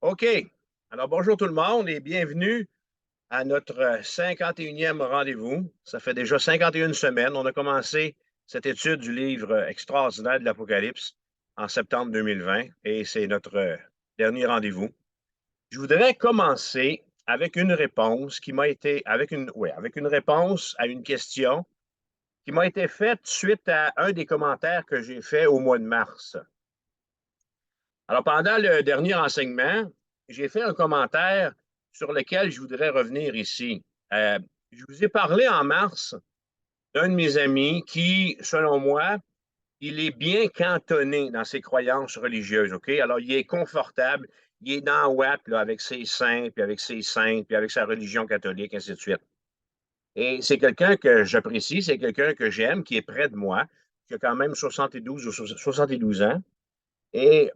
OK. Alors, bonjour tout le monde et bienvenue à notre 51e rendez-vous. Ça fait déjà 51 semaines. On a commencé cette étude du livre extraordinaire de l'Apocalypse en septembre 2020 et c'est notre dernier rendez-vous. Je voudrais commencer avec une réponse qui m'a été, avec une réponse à une question qui m'a été faite suite à un des commentaires que j'ai fait au mois de mars. Alors, pendant le dernier enseignement, j'ai fait un commentaire sur lequel je voudrais revenir ici. Euh, je vous ai parlé en mars d'un de mes amis qui, selon moi, il est bien cantonné dans ses croyances religieuses, OK? Alors, il est confortable, il est dans WAP là, avec ses saints, puis avec ses saints, puis avec sa religion catholique, ainsi de suite. Et c'est quelqu'un que j'apprécie, c'est quelqu'un que j'aime, qui est près de moi, qui a quand même 72 ou 72 ans. Et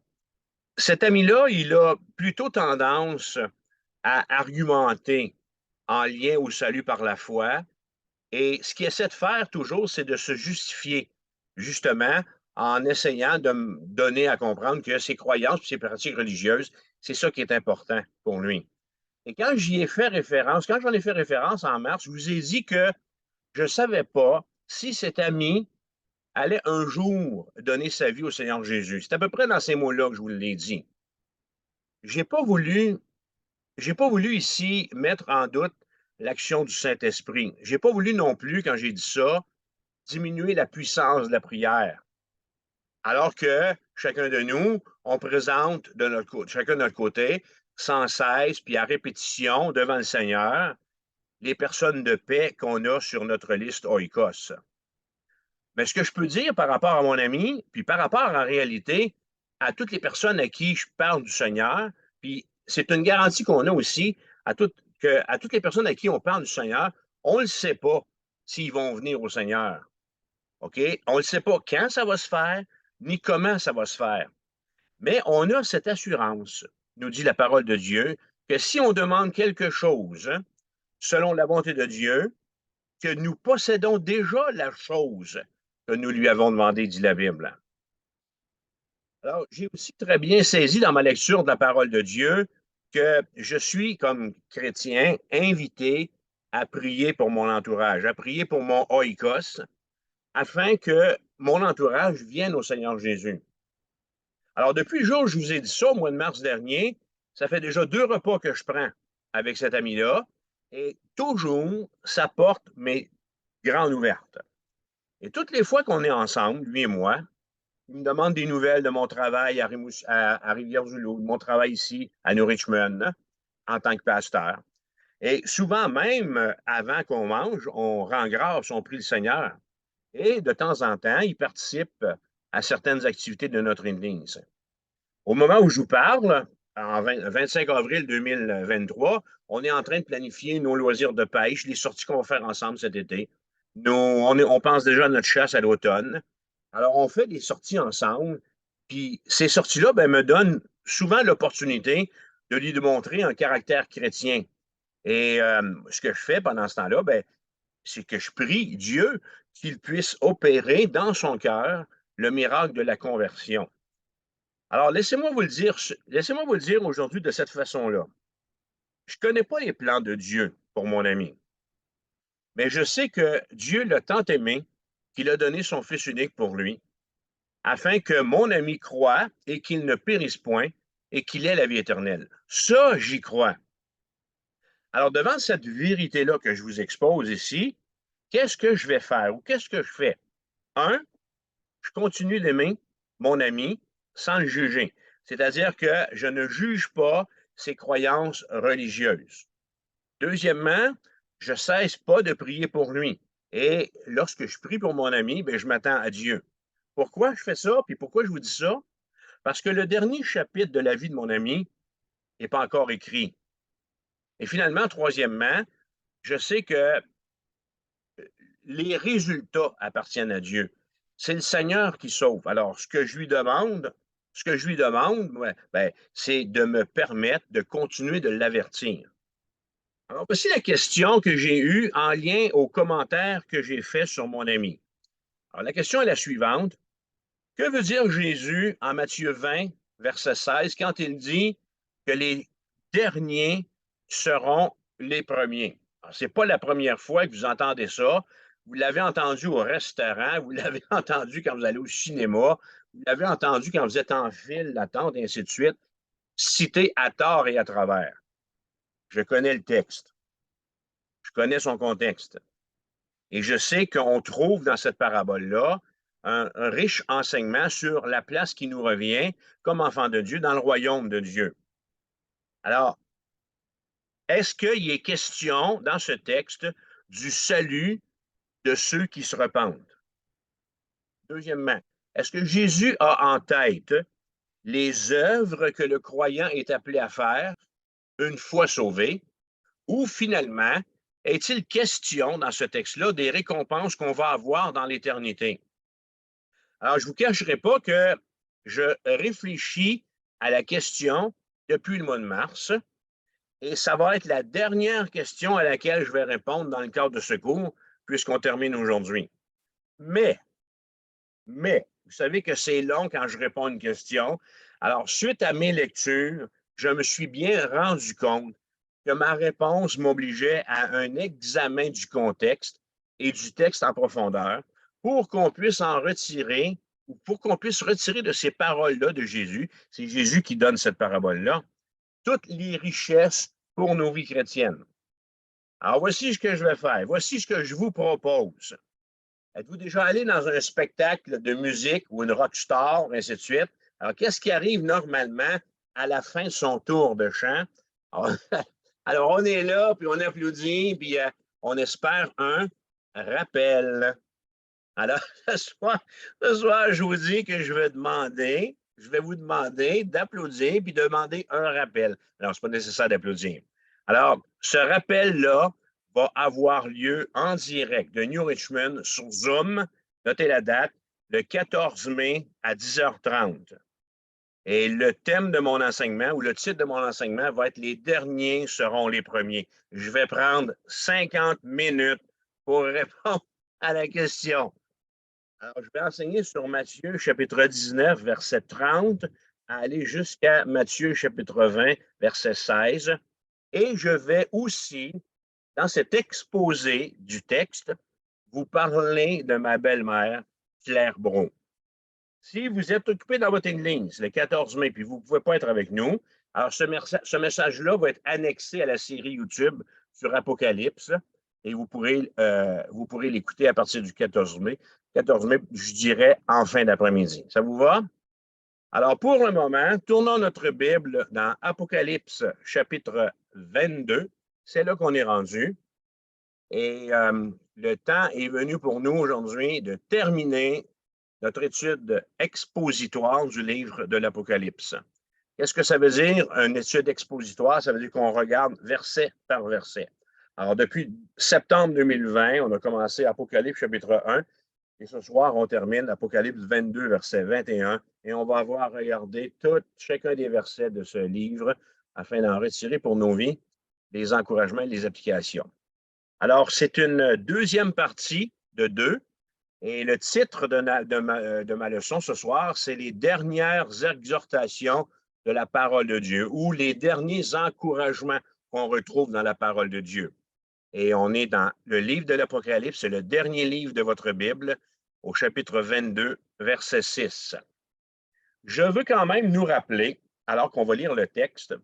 cet ami-là, il a plutôt tendance à argumenter en lien au salut par la foi. Et ce qu'il essaie de faire toujours, c'est de se justifier, justement, en essayant de me donner à comprendre que ses croyances et ses pratiques religieuses, c'est ça qui est important pour lui. Et quand j'y ai fait référence, quand j'en ai fait référence en mars, je vous ai dit que je ne savais pas si cet ami allait un jour donner sa vie au Seigneur Jésus. C'est à peu près dans ces mots-là que je vous l'ai dit. J'ai pas voulu J'ai pas voulu ici mettre en doute l'action du Saint-Esprit. J'ai pas voulu non plus, quand j'ai dit ça, diminuer la puissance de la prière. Alors que chacun de nous, on présente de notre côté, chacun de notre côté, sans cesse, puis à répétition devant le Seigneur, les personnes de paix qu'on a sur notre liste Oikos. Mais ce que je peux dire par rapport à mon ami, puis par rapport en réalité à toutes les personnes à qui je parle du Seigneur, puis c'est une garantie qu'on a aussi à toutes les personnes à qui on parle du Seigneur, on ne sait pas s'ils vont venir au Seigneur. OK? On ne sait pas quand ça va se faire, ni comment ça va se faire. Mais on a cette assurance, nous dit la parole de Dieu, que si on demande quelque chose, hein, selon la bonté de Dieu, que nous possédons déjà la chose que nous lui avons demandé, dit la Bible. Alors, j'ai aussi très bien saisi dans ma lecture de la parole de Dieu que je suis, comme chrétien, invité à prier pour mon entourage, à prier pour mon oikos, afin que mon entourage vienne au Seigneur Jésus. Alors, depuis le jour où je vous ai dit ça, au mois de mars dernier, ça fait déjà 2 repas que je prends avec cet ami-là, et toujours, ça porte mes grandes ouvertes. Et toutes les fois qu'on est ensemble, lui et moi, il me demande des nouvelles de mon travail à Rivière-du-Loup, de mon travail ici à New Richmond, hein, en tant que pasteur. Et souvent même, avant qu'on mange, on rend grâce, on prie le Seigneur. Et de temps en temps, il participe à certaines activités de notre Église. Au moment où je vous parle, 25 avril 2023, on est en train de planifier nos loisirs de pêche, les sorties qu'on va faire ensemble cet été. On pense déjà à notre chasse à l'automne. Alors, on fait des sorties ensemble. Puis ces sorties-là ben, me donnent souvent l'opportunité de lui démontrer un caractère chrétien. Et ce que je fais pendant ce temps-là, ben, c'est que je prie Dieu qu'il puisse opérer dans son cœur le miracle de la conversion. Alors, laissez-moi vous le dire aujourd'hui de cette façon-là. Je ne connais pas les plans de Dieu pour mon ami, mais je sais que Dieu l'a tant aimé qu'il a donné son Fils unique pour lui, afin que mon ami croie et qu'il ne périsse point et qu'il ait la vie éternelle. Ça, j'y crois. Alors, devant cette vérité-là que je vous expose ici, qu'est-ce que je vais faire ou qu'est-ce que je fais? Un, je continue d'aimer mon ami sans le juger. C'est-à-dire que je ne juge pas ses croyances religieuses. Deuxièmement, je ne cesse pas de prier pour lui. Et lorsque je prie pour mon ami, bien, je m'attends à Dieu. Pourquoi je fais ça? Puis pourquoi je vous dis ça? Parce que le dernier chapitre de la vie de mon ami n'est pas encore écrit. Et finalement, troisièmement, je sais que les résultats appartiennent à Dieu. C'est le Seigneur qui sauve. Alors, ce que je lui demande, ouais, ben, c'est de me permettre de continuer de l'avertir. Alors, voici la question que j'ai eue en lien aux commentaires que j'ai faits sur mon ami. Alors, la question est la suivante. Que veut dire Jésus en Matthieu 20, verset 16, quand il dit que les derniers seront les premiers. Ce n'est pas la première fois que vous entendez ça. Vous l'avez entendu au restaurant, vous l'avez entendu quand vous allez au cinéma, vous l'avez entendu quand vous êtes en file d'attente, et ainsi de suite, cité à tort et à travers. Je connais le texte. Je connais son contexte. Et je sais qu'on trouve dans cette parabole-là un riche enseignement sur la place qui nous revient comme enfants de Dieu dans le royaume de Dieu. Alors, est-ce qu'il est question dans ce texte du salut de ceux qui se repentent? Deuxièmement, est-ce que Jésus a en tête les œuvres que le croyant est appelé à faire une fois sauvé, ou finalement, est-il question dans ce texte-là des récompenses qu'on va avoir dans l'éternité? Alors, je ne vous cacherai pas que je réfléchis à la question depuis le mois de mars, et ça va être la dernière question à laquelle je vais répondre dans le cadre de ce cours, puisqu'on termine aujourd'hui. Mais, vous savez que c'est long quand je réponds à une question. Alors, suite à mes lectures, je me suis bien rendu compte que ma réponse m'obligeait à un examen du contexte et du texte en profondeur pour qu'on puisse en retirer, ou pour qu'on puisse retirer de ces paroles-là de Jésus, c'est Jésus qui donne cette parabole-là, toutes les richesses pour nos vies chrétiennes. Alors, voici ce que je vais faire. Voici ce que je vous propose. Êtes-vous déjà allé dans un spectacle de musique ou une rockstar, ainsi de suite? Alors, qu'est-ce qui arrive normalement à la fin de son tour de chant? Alors, on est là, puis on applaudit, puis on espère un rappel. Alors, ce soir, je vous dis que je vais vous demander d'applaudir puis de demander un rappel. Alors, ce n'est pas nécessaire d'applaudir. Alors, ce rappel-là va avoir lieu en direct de New Richmond sur Zoom. Notez la date, le 14 mai à 10h30. Et le thème de mon enseignement ou le titre de mon enseignement va être « Les derniers seront les premiers ». Je vais prendre 50 minutes pour répondre à la question. Alors, je vais enseigner sur Matthieu, chapitre 19, verset 30, à aller jusqu'à Matthieu, chapitre 20, verset 16. Et je vais aussi, dans cet exposé du texte, vous parler de ma belle-mère, Claire Bron. Si vous êtes occupé dans votre ligne, c'est le 14 mai, puis vous ne pouvez pas être avec nous, alors ce message-là va être annexé à la série YouTube sur Apocalypse et vous pourrez l'écouter à partir du 14 mai. 14 mai, je dirais en fin d'après-midi. Ça vous va? Alors, pour le moment, tournons notre Bible dans Apocalypse chapitre 22. C'est là qu'on est rendu. Et le temps est venu pour nous aujourd'hui de terminer notre étude expositoire du livre de l'Apocalypse. Qu'est-ce que ça veut dire, une étude expositoire? Ça veut dire qu'on regarde verset par verset. Alors, depuis septembre 2020, on a commencé Apocalypse chapitre 1, et ce soir, on termine Apocalypse 22, verset 21, et on va avoir regardé chacun des versets de ce livre afin d'en retirer pour nos vies les encouragements et les applications. Alors, c'est une deuxième partie de 2. Et le titre de ma leçon ce soir, c'est « Les dernières exhortations de la parole de Dieu » ou « Les derniers encouragements qu'on retrouve dans la parole de Dieu ». Et on est dans le livre de l'Apocalypse, c'est le dernier livre de votre Bible, au chapitre 22, verset 6. Je veux quand même nous rappeler, alors qu'on va lire le texte,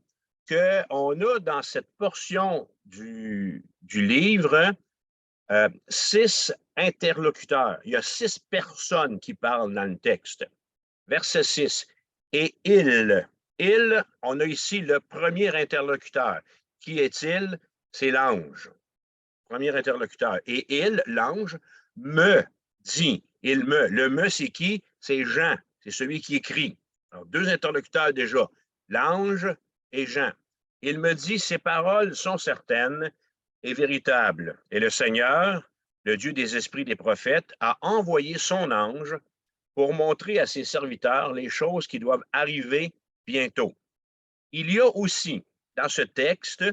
qu'on a dans cette portion du livre 6 interlocuteurs. Il y a 6 personnes qui parlent dans le texte. Verset 6. Et il, on a ici le premier interlocuteur. Qui est-il? C'est l'ange. Premier interlocuteur. Et il, l'ange, me dit. Le me, c'est qui? C'est Jean. C'est celui qui écrit. Alors, 2 interlocuteurs déjà. L'ange et Jean. Il me dit, ces paroles sont certaines et véritables. Et le Seigneur, le Dieu des esprits des prophètes, a envoyé son ange pour montrer à ses serviteurs les choses qui doivent arriver bientôt. Il y a aussi, dans ce texte,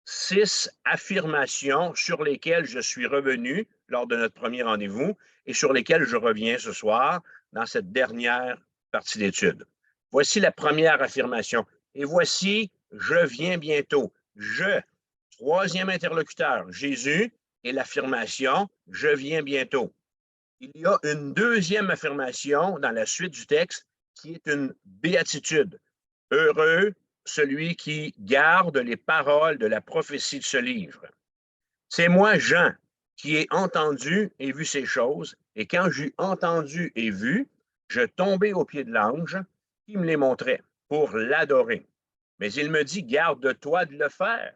6 affirmations sur lesquelles je suis revenu lors de notre premier rendez-vous et sur lesquelles je reviens ce soir dans cette dernière partie d'étude. Voici la première affirmation. Et voici, je viens bientôt. Je, troisième interlocuteur, Jésus, et l'affirmation, je viens bientôt. Il y a une deuxième affirmation dans la suite du texte qui est une béatitude. Heureux celui qui garde les paroles de la prophétie de ce livre. C'est moi, Jean, qui ai entendu et vu ces choses, et quand j'eus entendu et vu, je tombai aux pieds de l'ange qui me les montrait pour l'adorer. Mais il me dit, garde-toi de le faire.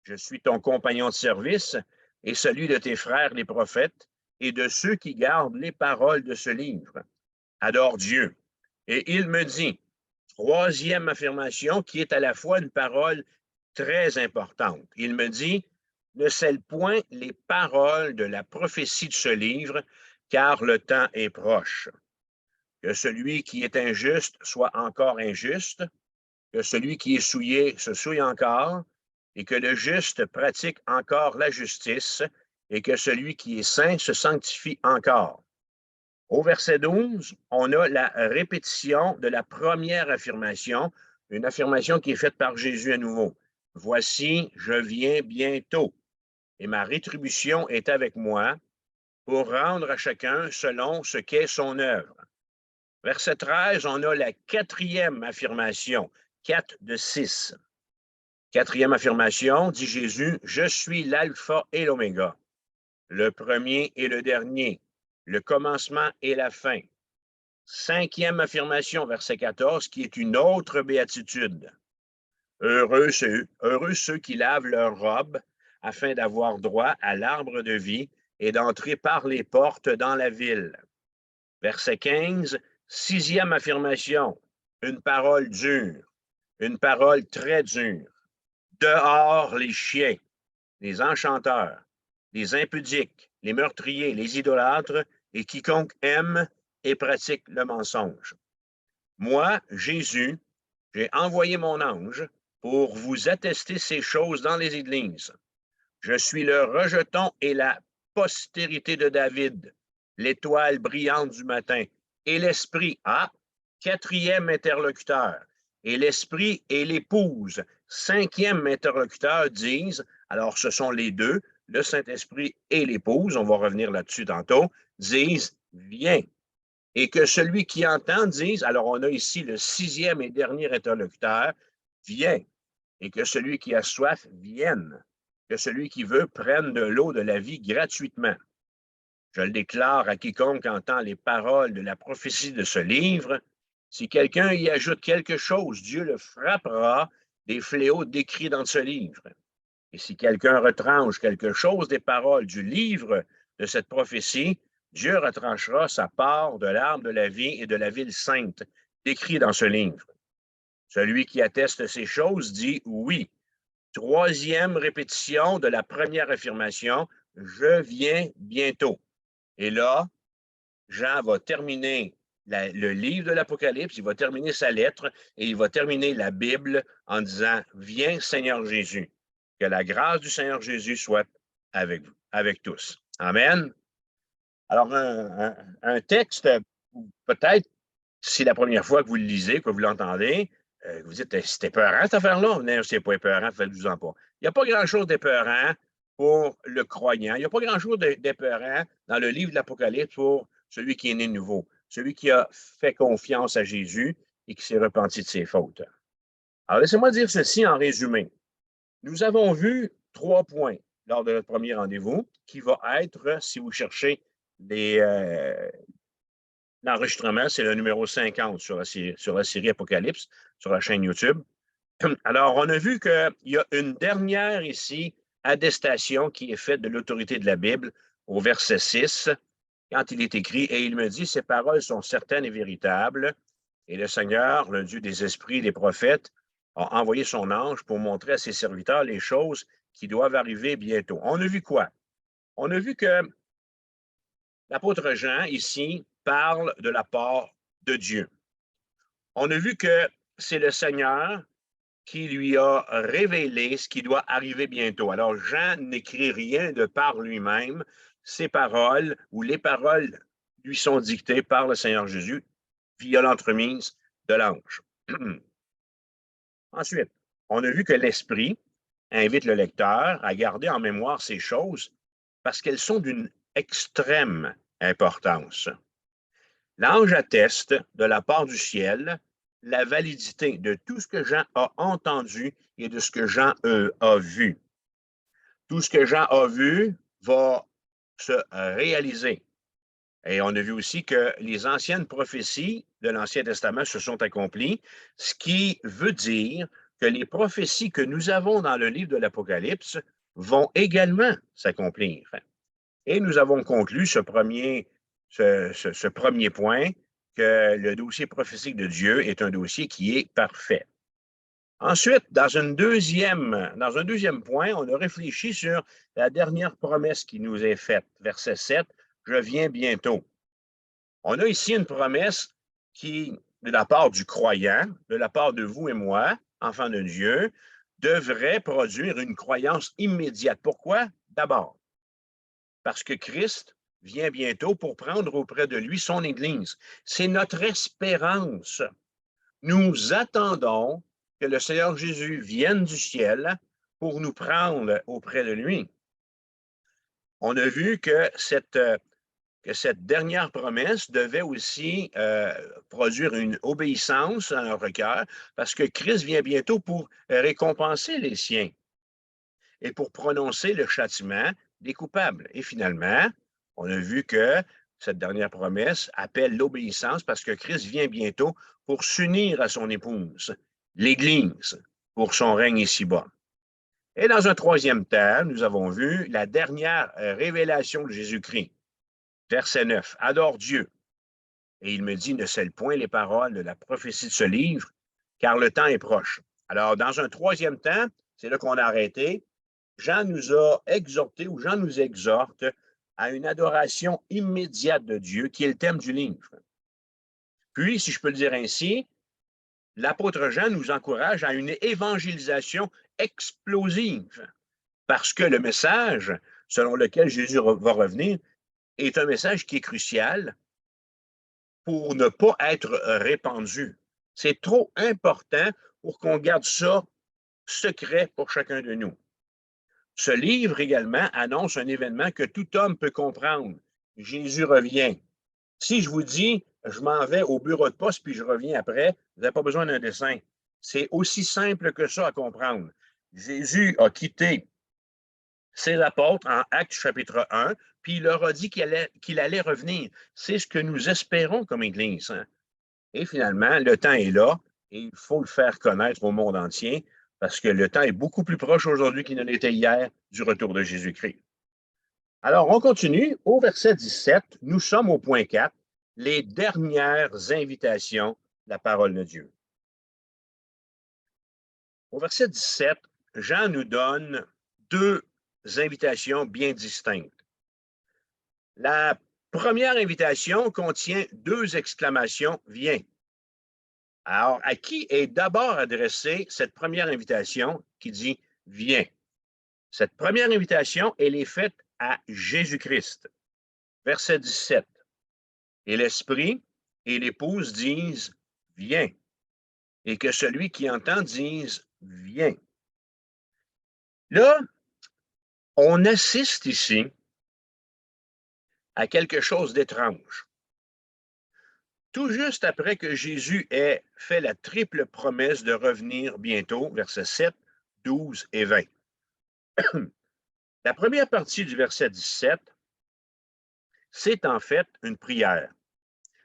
Je suis ton compagnon de service et celui de tes frères les prophètes et de ceux qui gardent les paroles de ce livre. Adore Dieu. Et il me dit, troisième affirmation qui est à la fois une parole très importante. Il me dit, ne scelle point les paroles de la prophétie de ce livre, car le temps est proche. Que celui qui est injuste soit encore injuste, que celui qui est souillé se souille encore, et que le juste pratique encore la justice, et que celui qui est saint se sanctifie encore. Au verset 12, on a la répétition de la première affirmation, une affirmation qui est faite par Jésus à nouveau. Voici, je viens bientôt, et ma rétribution est avec moi pour rendre à chacun selon ce qu'est son œuvre. Verset 13, on a la quatrième affirmation, 4 de 6. Quatrième affirmation, dit Jésus, je suis l'alpha et l'oméga, le premier et le dernier, le commencement et la fin. Cinquième affirmation, verset 14, qui est une autre béatitude. Heureux ceux qui lavent leurs robes afin d'avoir droit à l'arbre de vie et d'entrer par les portes dans la ville. Verset 15, sixième affirmation, une parole dure, une parole très dure. Dehors les chiens, les enchanteurs, les impudiques, les meurtriers, les idolâtres et quiconque aime et pratique le mensonge. Moi, Jésus, j'ai envoyé mon ange pour vous attester ces choses dans les églises. Je suis le rejeton et la postérité de David, l'étoile brillante du matin, et l'Esprit, quatrième interlocuteur, et l'Esprit et l'épouse, cinquième interlocuteur, disent, alors ce sont les deux, le Saint-Esprit et l'épouse, on va revenir là-dessus tantôt, disent, viens. Et que celui qui entend dise, alors on a ici le sixième et dernier interlocuteur, viens. Et que celui qui a soif vienne. Que celui qui veut prenne de l'eau de la vie gratuitement. Je le déclare à quiconque entend les paroles de la prophétie de ce livre. Si quelqu'un y ajoute quelque chose, Dieu le frappera des fléaux décrits dans ce livre. Et si quelqu'un retranche quelque chose des paroles du livre de cette prophétie, Dieu retranchera sa part de l'arbre de la vie et de la ville sainte, décrit dans ce livre. Celui qui atteste ces choses dit oui. Troisième répétition de la première affirmation, je viens bientôt. Et là, Jean va terminer le livre de l'Apocalypse, il va terminer sa lettre et il va terminer la Bible en disant, viens Seigneur Jésus. Que la grâce du Seigneur Jésus soit avec vous, avec tous. Amen. Alors, un texte, peut-être, si la première fois que vous le lisez, que vous l'entendez, vous dites, c'était épeurant cette affaire-là? Non, c'est pas épeurant, faites-vous-en pas. Il n'y a pas grand-chose d'épeurant pour le croyant. Il n'y a pas grand-chose d'épeurant dans le livre de l'Apocalypse pour celui qui est né nouveau, celui qui a fait confiance à Jésus et qui s'est repenti de ses fautes. Alors, laissez-moi dire ceci en résumé. Nous avons vu 3 points lors de notre premier rendez-vous, qui va être, si vous cherchez l'enregistrement, c'est le numéro 50 sur la série Apocalypse, sur la chaîne YouTube. Alors, on a vu qu'il y a une dernière ici attestation qui est faite de l'autorité de la Bible au verset 6, quand il est écrit, et il me dit, ces paroles sont certaines et véritables, et le Seigneur, le Dieu des esprits, des prophètes, a envoyé son ange pour montrer à ses serviteurs les choses qui doivent arriver bientôt. On a vu quoi? On a vu que l'apôtre Jean, ici, parle de la part de Dieu. On a vu que c'est le Seigneur qui lui a révélé ce qui doit arriver bientôt. Alors, Jean n'écrit rien de par lui-même. Ses paroles ou les paroles lui sont dictées par le Seigneur Jésus via l'entremise de l'ange. Ensuite, on a vu que l'Esprit invite le lecteur à garder en mémoire ces choses parce qu'elles sont d'une extrême importance. L'ange atteste de la part du ciel la validité de tout ce que Jean a entendu et de ce que Jean a vu. Tout ce que Jean a vu va se réaliser. Et on a vu aussi que les anciennes prophéties de l'Ancien Testament se sont accomplies, ce qui veut dire que les prophéties que nous avons dans le livre de l'Apocalypse vont également s'accomplir. Et nous avons conclu ce premier point, que le dossier prophétique de Dieu est un dossier qui est parfait. Ensuite, dans un deuxième point, on a réfléchi sur la dernière promesse qui nous est faite. Verset 7, je viens bientôt. On a ici une promesse qui, de la part du croyant, de la part de vous et moi, enfants de Dieu, devrait produire une croyance immédiate. Pourquoi? D'abord, parce que Christ vient bientôt pour prendre auprès de lui son Église. C'est notre espérance. Nous attendons que le Seigneur Jésus vienne du ciel pour nous prendre auprès de lui. On a vu que cette dernière promesse devait aussi produire une obéissance à notre cœur, parce que Christ vient bientôt pour récompenser les siens et pour prononcer le châtiment des coupables. Et finalement, on a vu que cette dernière promesse appelle l'obéissance parce que Christ vient bientôt pour s'unir à son épouse, l'Église, pour son règne ici-bas. Et dans un troisième temps, nous avons vu la dernière révélation de Jésus-Christ. Verset 9, adore Dieu. Et il me dit, ne scelle point les paroles de la prophétie de ce livre, car le temps est proche. Alors, dans un troisième temps, c'est là qu'on a arrêté, Jean nous a exhorté, ou Jean nous exhorte à une adoration immédiate de Dieu, qui est le thème du livre. Puis, si je peux le dire ainsi, l'apôtre Jean nous encourage à une évangélisation explosive, parce que le message selon lequel Jésus va revenir est un message qui est crucial pour ne pas être répandu. C'est trop important pour qu'on garde ça secret pour chacun de nous. Ce livre également annonce un événement que tout homme peut comprendre. Jésus revient. Si je vous dis, je m'en vais au bureau de poste puis je reviens après, vous n'avez pas besoin d'un dessin. C'est aussi simple que ça à comprendre. Jésus a quitté ses apôtres en Actes chapitre 1, puis il leur a dit qu'il allait revenir. C'est ce que nous espérons comme Église. Et finalement, le temps est là et il faut le faire connaître au monde entier parce que le temps est beaucoup plus proche aujourd'hui qu'il ne l'était hier du retour de Jésus-Christ. Alors, on continue. Au verset 17, nous sommes au point 4, les dernières invitations de la parole de Dieu. Au verset 17, Jean nous donne deux invitations bien distinctes. La première invitation contient deux exclamations « Viens ». Alors, à qui est d'abord adressée cette première invitation qui dit « Viens ». Cette première invitation, elle est faite à Jésus-Christ. Verset 17. Et l'Esprit et l'épouse disent « Viens ». Et que celui qui entend dise « Viens ». Là, on assiste ici à quelque chose d'étrange. Tout juste après que Jésus ait fait la triple promesse de revenir bientôt, versets 7, 12 et 20. La première partie du verset 17, c'est en fait une prière.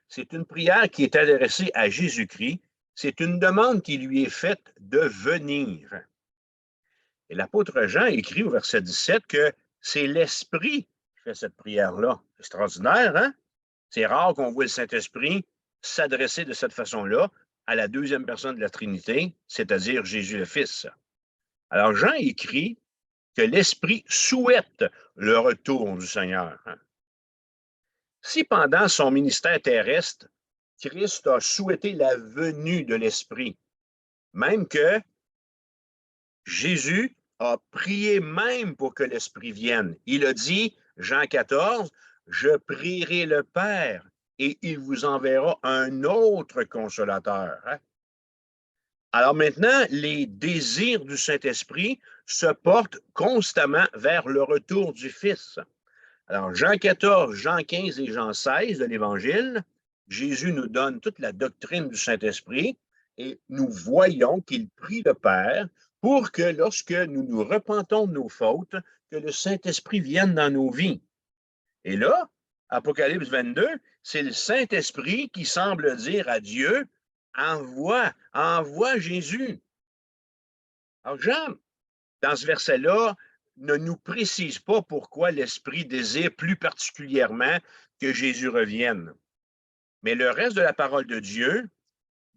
C'est une prière qui est adressée à Jésus-Christ. C'est une demande qui lui est faite de venir. Et l'apôtre Jean écrit au verset 17 que c'est l'Esprit qui fait cette prière-là. Extraordinaire, hein? C'est rare qu'on voit le Saint-Esprit s'adresser de cette façon-là à la deuxième personne de la Trinité, c'est-à-dire Jésus le Fils. Alors Jean écrit que l'Esprit souhaite le retour du Seigneur. Si pendant son ministère terrestre, Christ a souhaité la venue de l'Esprit, même que Jésus a prié même pour que l'Esprit vienne. Il a dit, Jean 14, « Je prierai le Père et il vous enverra un autre consolateur. » Alors maintenant, les désirs du Saint-Esprit se portent constamment vers le retour du Fils. Alors, Jean 14, Jean 15 et Jean 16 de l'Évangile, Jésus nous donne toute la doctrine du Saint-Esprit et nous voyons qu'il prie le Père pour que lorsque nous nous repentons de nos fautes, que le Saint-Esprit vienne dans nos vies. Et là, Apocalypse 22, c'est le Saint-Esprit qui semble dire à Dieu, envoie Jésus. Alors Jean, dans ce verset-là, ne nous précise pas pourquoi l'Esprit désire plus particulièrement que Jésus revienne. Mais le reste de la parole de Dieu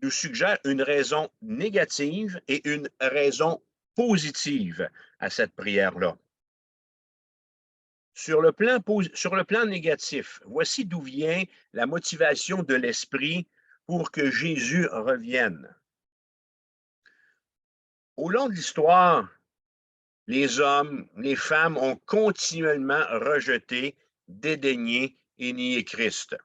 nous suggère une raison négative et une raison positive à cette prière-là. Sur le plan négatif, voici d'où vient la motivation de l'Esprit pour que Jésus revienne. Au long de l'histoire, les hommes, les femmes ont continuellement rejeté, dédaigné et nié Christ.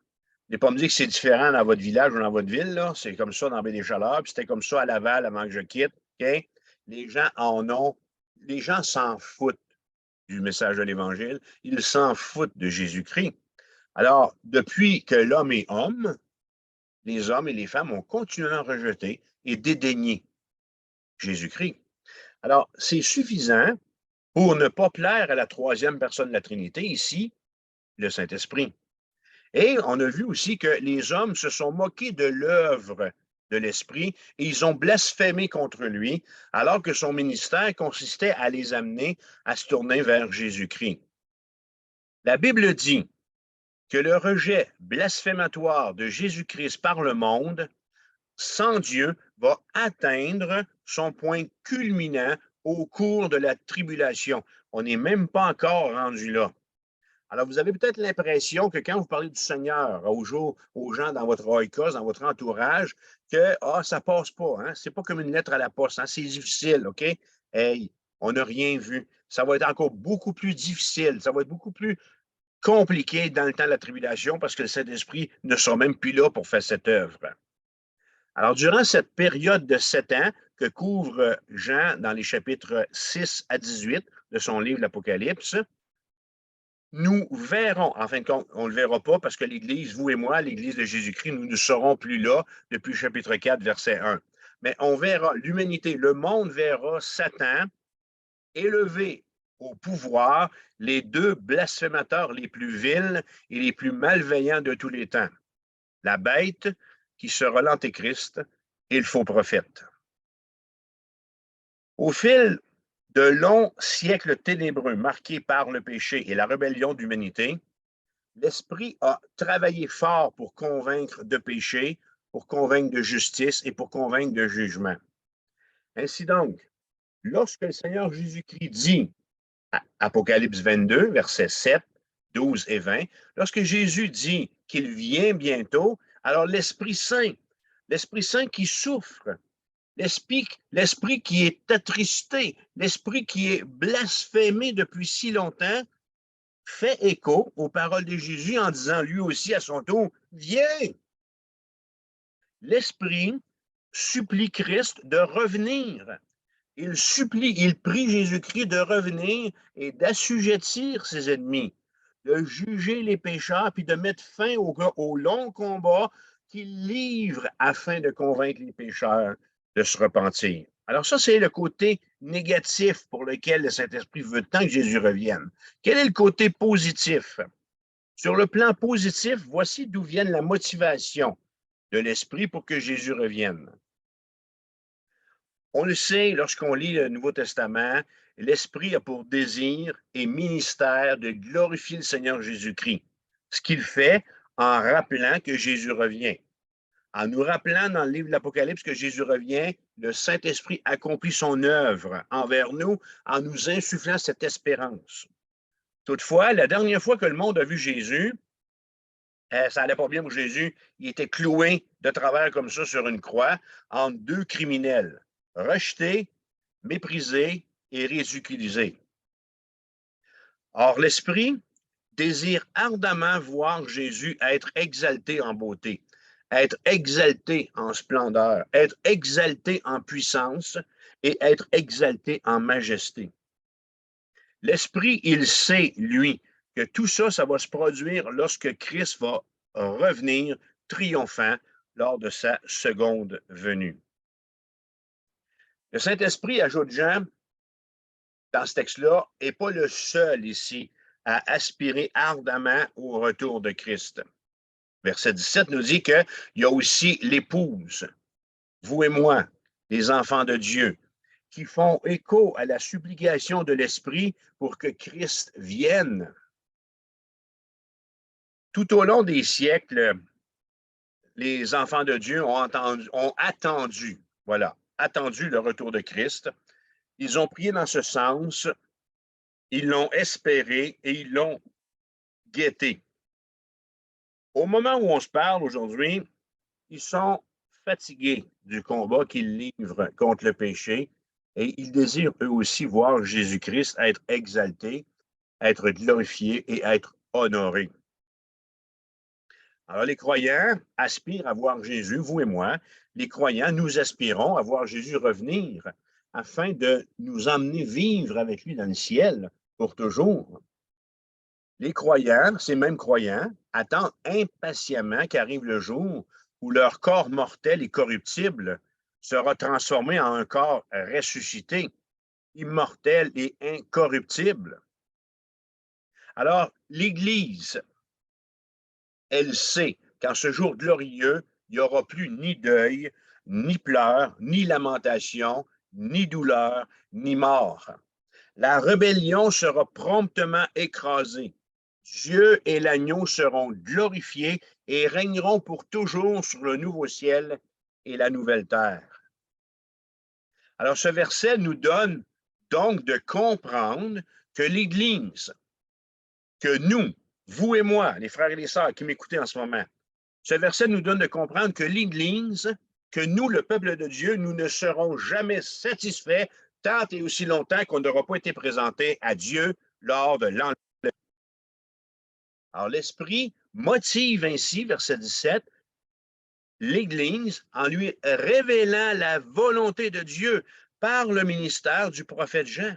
Ne pas me dire que c'est différent dans votre village ou dans votre ville, là. C'est comme ça dans Baie-des-Chaleurs, puis c'était comme ça à Laval avant que je quitte. Okay? Les gens s'en foutent du message de l'Évangile, ils s'en foutent de Jésus-Christ. Alors, depuis que l'homme est homme, les hommes et les femmes ont continuellement rejeté et dédaigné Jésus-Christ. Alors, c'est suffisant pour ne pas plaire à la troisième personne de la Trinité, ici, le Saint-Esprit. Et on a vu aussi que les hommes se sont moqués de l'œuvre de l'Esprit et ils ont blasphémé contre lui, alors que son ministère consistait à les amener à se tourner vers Jésus-Christ. La Bible dit que le rejet blasphématoire de Jésus-Christ par le monde, sans Dieu, va atteindre son point culminant au cours de la tribulation. On n'est même pas encore rendu là. Alors, vous avez peut-être l'impression que quand vous parlez du Seigneur aux gens dans votre oikos, dans votre entourage, que ça passe pas, hein? C'est pas comme une lettre à la poste, hein? C'est difficile, OK? Hey, on n'a rien vu. Ça va être encore beaucoup plus difficile, ça va être beaucoup plus compliqué dans le temps de la tribulation parce que le Saint-Esprit ne sera même plus là pour faire cette œuvre. Alors, durant cette période de 7 ans que couvre Jean dans les chapitres 6 à 18 de son livre L'Apocalypse, nous verrons, en fin de compte, on ne le verra pas parce que l'Église, vous et moi, l'Église de Jésus-Christ, nous ne serons plus là depuis chapitre 4, verset 1. Mais on verra l'humanité, le monde verra Satan élevé au pouvoir les deux blasphémateurs les plus vils et les plus malveillants de tous les temps. La bête, qui sera l'Antéchrist, et le faux prophète. Au fil de longs siècles ténébreux marqués par le péché et la rébellion de l'humanité, l'Esprit a travaillé fort pour convaincre de péché, pour convaincre de justice et pour convaincre de jugement. Ainsi donc, lorsque le Seigneur Jésus-Christ dit, Apocalypse 22, versets 7, 12 et 20, lorsque Jésus dit qu'il vient bientôt, alors l'Esprit Saint qui souffre, l'esprit qui est attristé, l'esprit qui est blasphémé depuis si longtemps, fait écho aux paroles de Jésus en disant lui aussi à son tour, viens. L'esprit supplie Christ de revenir. Il prie Jésus-Christ de revenir et d'assujettir ses ennemis, de juger les pécheurs, puis de mettre fin au long combat qu'il livre afin de convaincre les pécheurs de se repentir. Alors ça, c'est le côté négatif pour lequel le Saint-Esprit veut tant que Jésus revienne. Quel est le côté positif? Sur le plan positif, voici d'où vient la motivation de l'Esprit pour que Jésus revienne. On le sait, lorsqu'on lit le Nouveau Testament, l'Esprit a pour désir et ministère de glorifier le Seigneur Jésus-Christ, ce qu'il fait en rappelant que Jésus revient. En nous rappelant dans le livre de l'Apocalypse que Jésus revient, le Saint-Esprit accomplit son œuvre envers nous en nous insufflant cette espérance. Toutefois, la dernière fois que le monde a vu Jésus, ça n'allait pas bien pour Jésus. Il était cloué de travers comme ça sur une croix entre deux criminels, rejetés, méprisés et ridiculisés. Or, l'Esprit désire ardemment voir Jésus être exalté en beauté, être exalté en splendeur, être exalté en puissance et être exalté en majesté. L'Esprit, il sait, lui, que tout ça, ça va se produire lorsque Christ va revenir triomphant lors de sa seconde venue. Le Saint-Esprit, ajoute Jean, dans ce texte-là, n'est pas le seul ici à aspirer ardemment au retour de Christ. Verset 17 nous dit qu'il y a aussi l'épouse, vous et moi, les enfants de Dieu, qui font écho à la supplication de l'Esprit pour que Christ vienne. Tout au long des siècles, les enfants de Dieu ont attendu, voilà, attendu le retour de Christ. Ils ont prié dans ce sens, ils l'ont espéré et ils l'ont guetté. Au moment où on se parle aujourd'hui, ils sont fatigués du combat qu'ils livrent contre le péché et ils désirent eux aussi voir Jésus-Christ être exalté, être glorifié et être honoré. Alors les croyants aspirent à voir Jésus, vous et moi. Les croyants, nous aspirons à voir Jésus revenir afin de nous emmener vivre avec lui dans le ciel pour toujours. Les croyants, ces mêmes croyants, attendent impatiemment qu'arrive le jour où leur corps mortel et corruptible sera transformé en un corps ressuscité, immortel et incorruptible. Alors, l'Église, elle sait qu'en ce jour glorieux, il n'y aura plus ni deuil, ni pleurs, ni lamentation, ni douleur, ni mort. La rébellion sera promptement écrasée. Dieu et l'agneau seront glorifiés et régneront pour toujours sur le nouveau ciel et la nouvelle terre. Alors ce verset nous donne donc de comprendre que l'Église, que nous, vous et moi, les frères et les sœurs qui m'écoutez en ce moment, ce verset nous donne de comprendre que l'Église, que nous, le peuple de Dieu, nous ne serons jamais satisfaits tant et aussi longtemps qu'on n'aura pas été présenté à Dieu lors de l'enlèvement. Alors, l'Esprit motive ainsi, verset 17, l'Église en lui révélant la volonté de Dieu par le ministère du prophète Jean.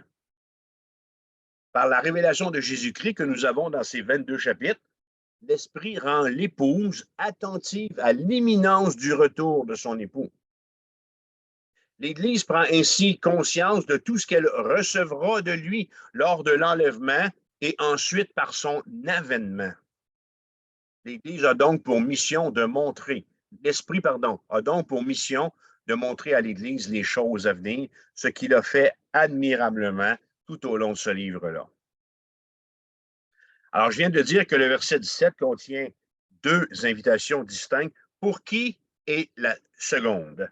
Par la révélation de Jésus-Christ que nous avons dans ces 22 chapitres, l'Esprit rend l'épouse attentive à l'imminence du retour de son époux. L'Église prend ainsi conscience de tout ce qu'elle recevra de lui lors de l'enlèvement et ensuite par son avènement. L'Église a donc pour mission de montrer, l'Esprit, a donc pour mission de montrer à l'Église les choses à venir, ce qu'il a fait admirablement tout au long de ce livre-là. Alors, je viens de dire que le verset 17 contient deux invitations distinctes. Pour qui est la seconde?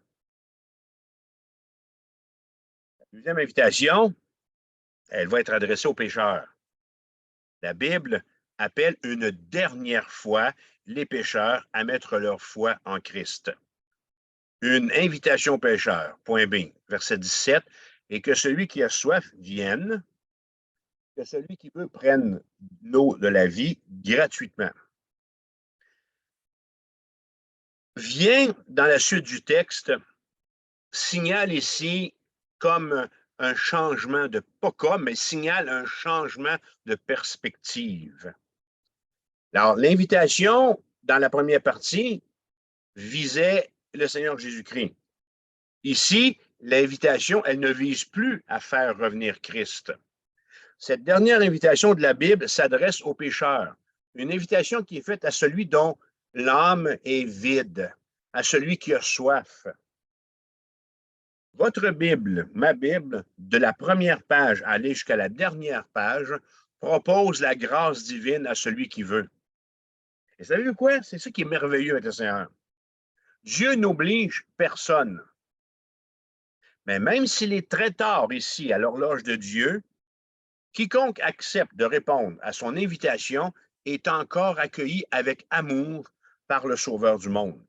La deuxième invitation, elle va être adressée aux pécheurs. La Bible appelle une dernière fois les pécheurs à mettre leur foi en Christ. Une invitation aux pécheurs, point B, verset 17, et que celui qui a soif vienne, que celui qui veut prenne l'eau de la vie gratuitement. Vient dans la suite du texte, signale ici comme un changement de, pas comme, mais signale un changement de perspective. Alors, l'invitation dans la première partie visait le Seigneur Jésus-Christ. Ici, l'invitation, elle ne vise plus à faire revenir Christ. Cette dernière invitation de la Bible s'adresse aux pécheurs. Une invitation qui est faite à celui dont l'âme est vide, à celui qui a soif. Votre Bible, ma Bible, de la première page à aller jusqu'à la dernière page, propose la grâce divine à celui qui veut. Et savez-vous quoi? C'est ça qui est merveilleux avec le Seigneur. Dieu n'oblige personne. Mais même s'il est très tard ici à l'horloge de Dieu, quiconque accepte de répondre à son invitation est encore accueilli avec amour par le Sauveur du monde.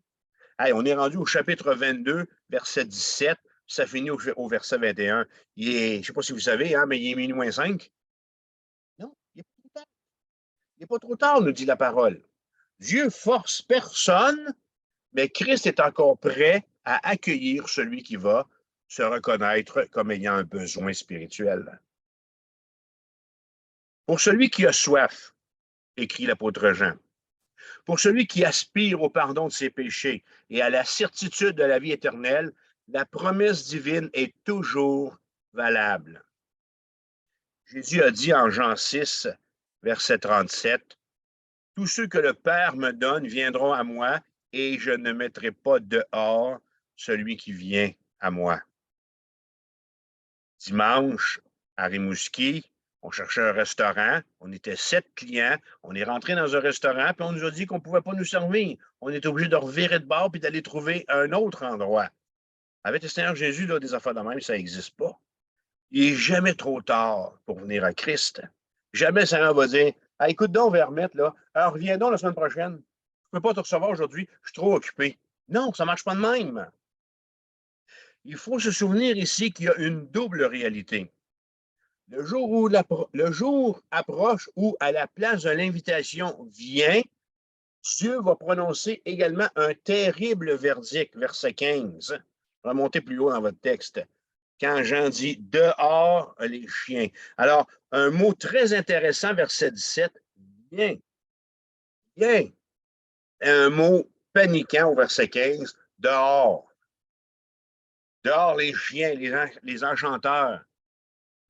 Hey, on est rendu au chapitre 22, verset 17, ça finit au verset 21. Je ne sais pas si vous savez, hein, mais il est minuit moins 5. Non, il n'est pas trop tard. Il n'est pas trop tard, nous dit la parole. Dieu force personne Mais Christ est encore prêt à accueillir celui qui va se reconnaître comme ayant un besoin spirituel. Pour celui qui a soif, écrit l'apôtre Jean, pour celui qui aspire au pardon de ses péchés et à la certitude de la vie éternelle, la promesse divine est toujours valable. Jésus a dit en Jean 6, verset 37, « Tous ceux que le Père me donne viendront à moi, et je ne mettrai pas dehors celui qui vient à moi. » Dimanche, à Rimouski, on cherchait un restaurant, on était 7 clients, on est rentré dans un restaurant, puis on nous a dit qu'on ne pouvait pas nous servir. On était obligé de revirer de bord puis d'aller trouver un autre endroit. Avec le Seigneur Jésus, là, des affaires de même, ça n'existe pas. Il n'est jamais trop tard pour venir à Christ. Jamais le Seigneur va dire, ah, écoute donc, on va remettre, là. Alors, reviens donc la semaine prochaine. Je ne peux pas te recevoir aujourd'hui, je suis trop occupé. Non, ça ne marche pas de même. Il faut se souvenir ici qu'il y a une double réalité. Le jour approche où, à la place de l'invitation vient, Dieu va prononcer également un terrible verdict, verset 15. Remontez plus haut dans votre texte. Quand Jean dit « dehors les chiens ». Alors, un mot très intéressant, verset 17, « bien ». Bien. Un mot paniquant au verset 15, « dehors ». Dehors les chiens, les enchanteurs,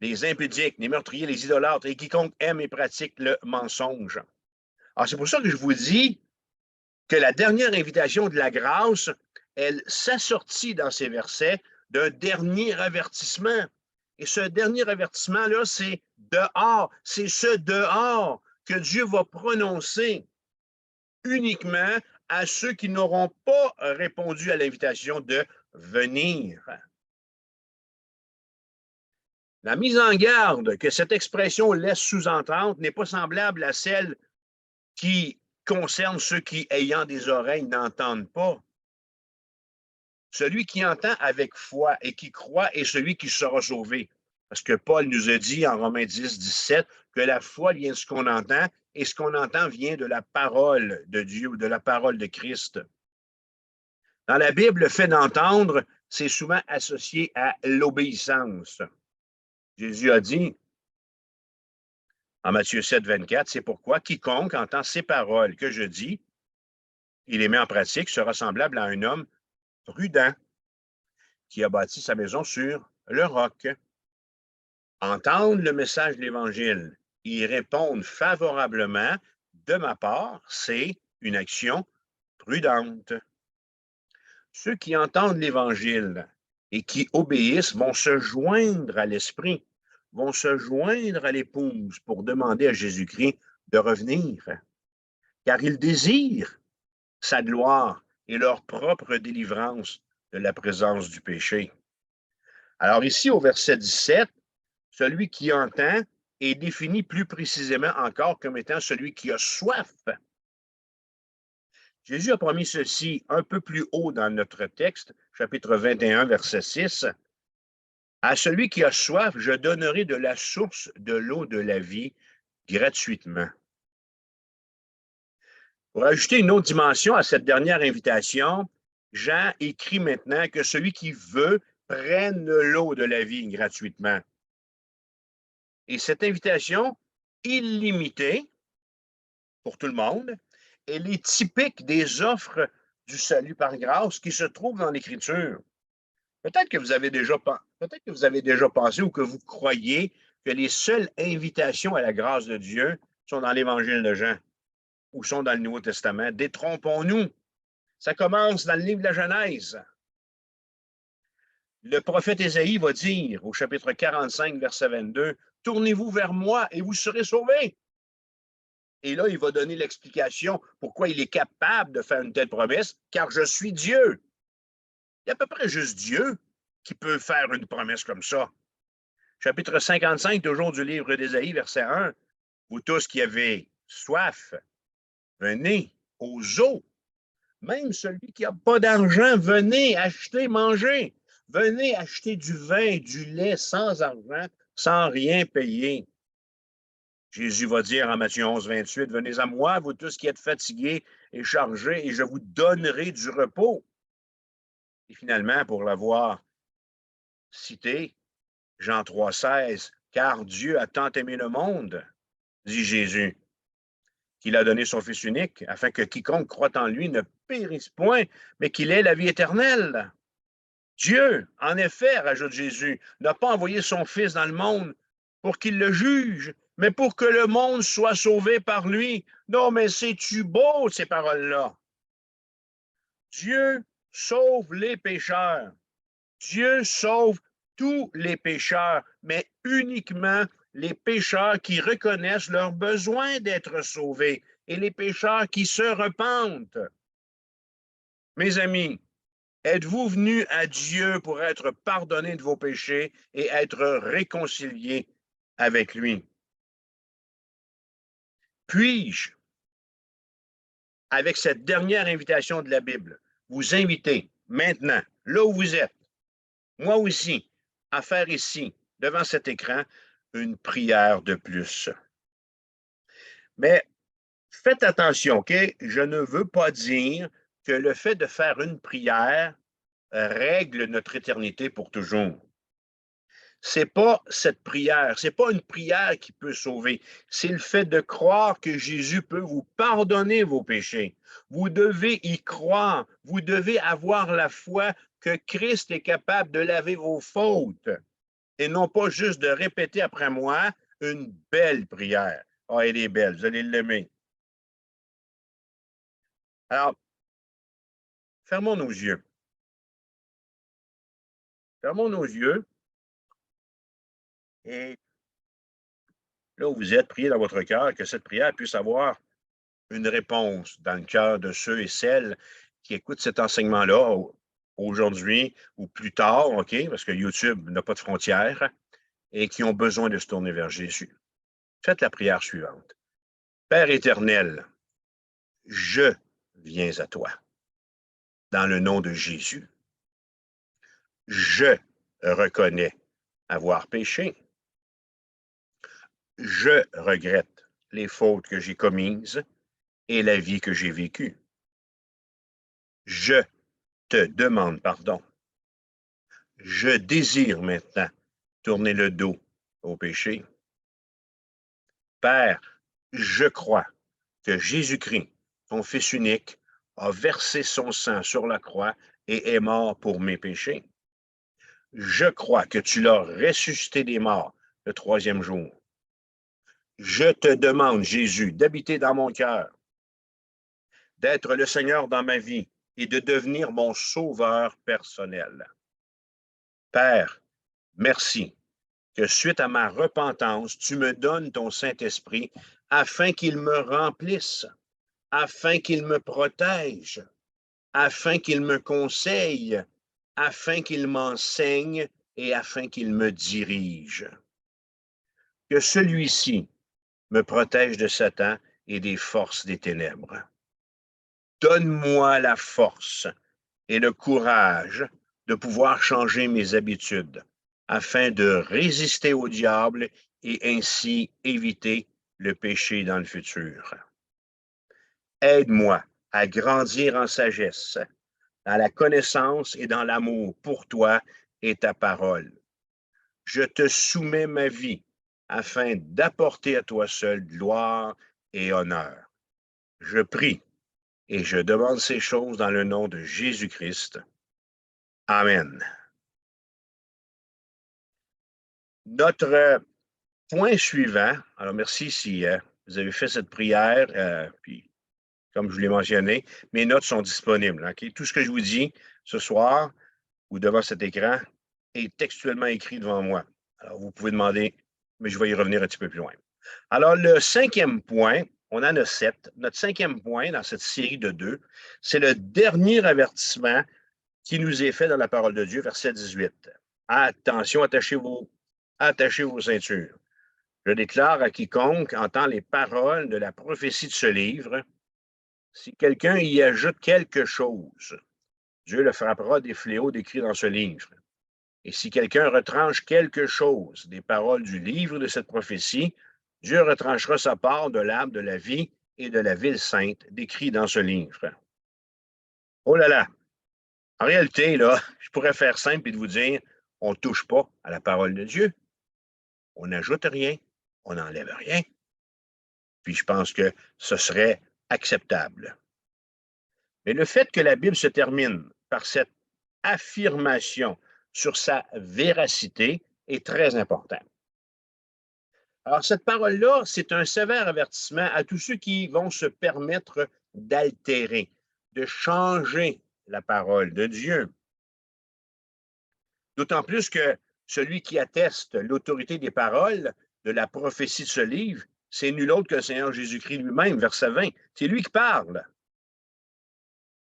les impudiques, les meurtriers, les idolâtres et quiconque aime et pratique le mensonge. Alors, c'est pour ça que je vous dis que la dernière invitation de la grâce, elle s'assortit dans ces versets d'un dernier avertissement. Et ce dernier avertissement-là, c'est dehors. C'est ce dehors que Dieu va prononcer uniquement à ceux qui n'auront pas répondu à l'invitation de venir. La mise en garde que cette expression laisse sous-entendre n'est pas semblable à celle qui concerne ceux qui, ayant des oreilles, n'entendent pas. Celui qui entend avec foi et qui croit est celui qui sera sauvé. Parce que Paul nous a dit en Romains 10, 17 que la foi vient de ce qu'on entend et ce qu'on entend vient de la parole de Dieu ou de la parole de Christ. Dans la Bible, le fait d'entendre, c'est souvent associé à l'obéissance. Jésus a dit en Matthieu 7, 24, c'est pourquoi quiconque entend ces paroles que je dis, il les met en pratique, sera semblable à un homme prudent qui a bâti sa maison sur le roc. Entendre le message de l'Évangile, y répondre favorablement de ma part, c'est une action prudente. Ceux qui entendent l'Évangile et qui obéissent vont se joindre à l'Esprit, vont se joindre à l'épouse pour demander à Jésus-Christ de revenir, car ils désirent sa gloire et leur propre délivrance de la présence du péché. Alors ici, au verset 17, celui qui entend est défini plus précisément encore comme étant celui qui a soif. Jésus a promis ceci un peu plus haut dans notre texte, chapitre 21, verset 6. « À celui qui a soif, je donnerai de la source de l'eau de la vie gratuitement. » Pour ajouter une autre dimension à cette dernière invitation, Jean écrit maintenant que celui qui veut prenne l'eau de la vie gratuitement. Et cette invitation illimitée pour tout le monde, elle est typique des offres du salut par grâce qui se trouvent dans l'Écriture. Peut-être que vous avez déjà pensé ou que vous croyez que les seules invitations à la grâce de Dieu sont dans l'Évangile de Jean ou sont dans le Nouveau Testament. Détrompons-nous. Ça commence dans le livre de la Genèse. Le prophète Ésaïe va dire au chapitre 45, verset 22, « Tournez-vous vers moi et vous serez sauvés. » Et là, il va donner l'explication pourquoi il est capable de faire une telle promesse, car je suis Dieu. Il y a à peu près juste Dieu qui peut faire une promesse comme ça. Chapitre 55, toujours du livre d'Ésaïe, verset 1. « Vous tous qui avez soif, venez aux eaux. Même celui qui n'a pas d'argent, venez acheter, manger. Venez acheter du vin, du lait sans argent, sans rien payer. » Jésus va dire en Matthieu 11, 28, « Venez à moi, vous tous qui êtes fatigués et chargés, et je vous donnerai du repos. » Et finalement, pour l'avoir cité, Jean 3, 16, « Car Dieu a tant aimé le monde, dit Jésus, qu'il a donné son Fils unique, afin que quiconque croit en lui ne périsse point, mais qu'il ait la vie éternelle. » Dieu, en effet, rajoute Jésus, n'a pas envoyé son Fils dans le monde pour qu'il le juge, mais pour que le monde soit sauvé par lui. Non, mais c'est-tu beau, ces paroles-là? Dieu sauve les pécheurs. Dieu sauve tous les pécheurs, mais uniquement les pécheurs qui reconnaissent leur besoin d'être sauvés et les pécheurs qui se repentent. Mes amis, êtes-vous venus à Dieu pour être pardonnés de vos péchés et être réconciliés avec lui? Puis-je, avec cette dernière invitation de la Bible, vous inviter maintenant, là où vous êtes, moi aussi, à faire ici, devant cet écran, une prière de plus. Mais faites attention, OK? Je ne veux pas dire que le fait de faire une prière règle notre éternité pour toujours. C'est pas cette prière, c'est pas une prière qui peut sauver. C'est le fait de croire que Jésus peut vous pardonner vos péchés. Vous devez y croire. Vous devez avoir la foi que Christ est capable de laver vos fautes et non pas juste de répéter après moi une belle prière. Ah, elle est belle, vous allez l'aimer. Alors, fermons nos yeux. Fermons nos yeux et là où vous êtes, priez dans votre cœur que cette prière puisse avoir une réponse dans le cœur de ceux et celles qui écoutent cet enseignement-là aujourd'hui ou plus tard, OK, parce que YouTube n'a pas de frontières, et qui ont besoin de se tourner vers Jésus. Faites la prière suivante. Père éternel, je viens à toi. Dans le nom de Jésus, je reconnais avoir péché. Je regrette les fautes que j'ai commises et la vie que j'ai vécue. Je te demande pardon. Je désire maintenant tourner le dos au péché. Père, je crois que Jésus-Christ, ton Fils unique, a versé son sang sur la croix et est mort pour mes péchés. Je crois que tu l'as ressuscité des morts le troisième jour. Je te demande, Jésus, d'habiter dans mon cœur, d'être le Seigneur dans ma vie et de devenir mon sauveur personnel. Père, merci que suite à ma repentance, tu me donnes ton Saint-Esprit afin qu'il me remplisse, afin qu'il me protège, afin qu'il me conseille, afin qu'il m'enseigne et afin qu'il me dirige. Que celui-ci me protège de Satan et des forces des ténèbres. Donne-moi la force et le courage de pouvoir changer mes habitudes afin de résister au diable et ainsi éviter le péché dans le futur. Aide-moi à grandir en sagesse, dans la connaissance et dans l'amour pour toi et ta parole. Je te soumets ma vie afin d'apporter à toi seul gloire et honneur. Je prie et je demande ces choses dans le nom de Jésus-Christ. Amen. Notre point suivant, alors merci si vous avez fait cette prière, puis comme je vous l'ai mentionné, mes notes sont disponibles. Okay? Tout ce que je vous dis ce soir ou devant cet écran est textuellement écrit devant moi. Alors, vous pouvez demander, mais je vais y revenir un petit peu plus loin. Alors, le cinquième point, on en a 7. Notre cinquième point dans cette série de 2, c'est le dernier avertissement qui nous est fait dans la parole de Dieu, verset 18. Attention, attachez vos ceintures. Je déclare à quiconque entend les paroles de la prophétie de ce livre, si quelqu'un y ajoute quelque chose, Dieu le frappera des fléaux décrits dans ce livre. Et si quelqu'un retranche quelque chose des paroles du livre de cette prophétie, Dieu retranchera sa part de l'arbre de la vie et de la ville sainte, décrit dans ce livre. Oh là là! En réalité, là, je pourrais faire simple et de vous dire, on ne touche pas à la parole de Dieu. On n'ajoute rien, on n'enlève rien. Puis je pense que ce serait acceptable. Mais le fait que la Bible se termine par cette affirmation sur sa véracité est très important. Alors, cette parole-là, c'est un sévère avertissement à tous ceux qui vont se permettre d'altérer, de changer la parole de Dieu. D'autant plus que celui qui atteste l'autorité des paroles de la prophétie de ce livre, c'est nul autre que le Seigneur Jésus-Christ lui-même, verset 20. C'est lui qui parle.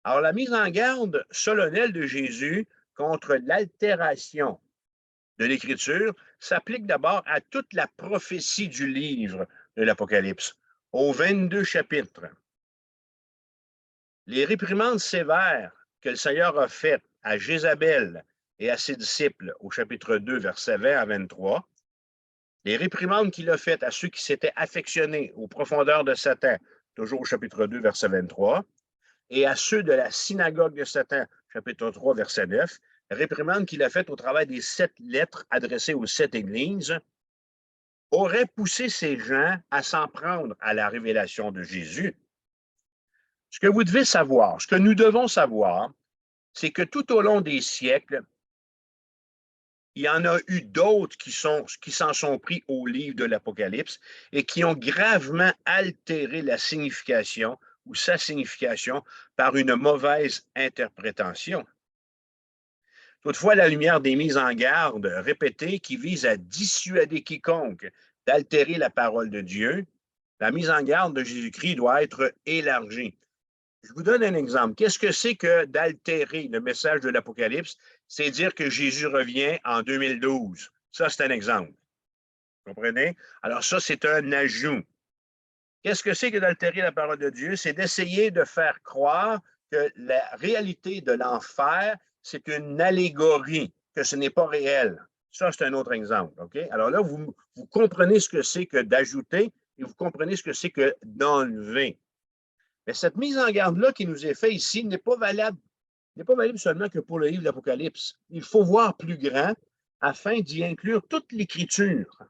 Alors, la mise en garde solennelle de Jésus contre l'altération de l'Écriture s'applique d'abord à toute la prophétie du livre de l'Apocalypse, aux 22 chapitres. Les réprimandes sévères que le Seigneur a faites à Jézabel et à ses disciples au chapitre 2, versets 20 à 23, les réprimandes qu'il a faites à ceux qui s'étaient affectionnés aux profondeurs de Satan, toujours au chapitre 2, verset 23, et à ceux de la synagogue de Satan, chapitre 3, verset 9, réprimande qu'il a faite au travers des 7 lettres adressées aux 7 églises, aurait poussé ces gens à s'en prendre à la révélation de Jésus. Ce que vous devez savoir, ce que nous devons savoir, c'est que tout au long des siècles, il y en a eu d'autres qui s'en sont pris au livre de l'Apocalypse et qui ont gravement altéré la signification ou sa signification par une mauvaise interprétation. Toutefois, à la lumière des mises en garde répétées qui visent à dissuader quiconque d'altérer la parole de Dieu, la mise en garde de Jésus-Christ doit être élargie. Je vous donne un exemple. Qu'est-ce que c'est que d'altérer le message de l'Apocalypse? C'est dire que Jésus revient en 2012. Ça, c'est un exemple. Vous comprenez? Alors ça, c'est un ajout. Qu'est-ce que c'est que d'altérer la parole de Dieu? C'est d'essayer de faire croire que la réalité de l'enfer, c'est une allégorie, que ce n'est pas réel. Ça, c'est un autre exemple. OK? Alors là, vous comprenez ce que c'est que d'ajouter et vous comprenez ce que c'est que d'enlever. Mais cette mise en garde-là qui nous est faite ici n'est pas valable seulement que pour le livre de l'Apocalypse. Il faut voir plus grand afin d'y inclure toute l'Écriture,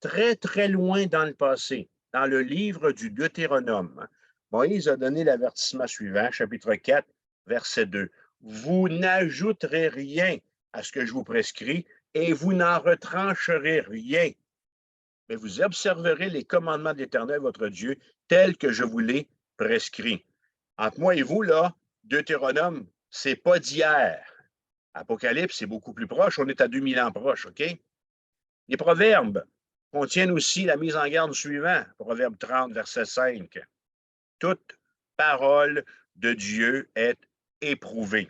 très, très loin dans le passé, dans le livre du Deutéronome. Moïse a donné l'avertissement suivant, chapitre 4, verset 2. Vous n'ajouterez rien à ce que je vous prescris et vous n'en retrancherez rien, mais vous observerez les commandements de l'Éternel, votre Dieu, tels que je vous les prescris. Entre moi et vous, là, Deutéronome, c'est pas d'hier. Apocalypse, c'est beaucoup plus proche. On est à 2000 ans proche, OK? Les proverbes contiennent aussi la mise en garde suivante, Proverbe 30, verset 5. Toute parole de Dieu est éprouvée.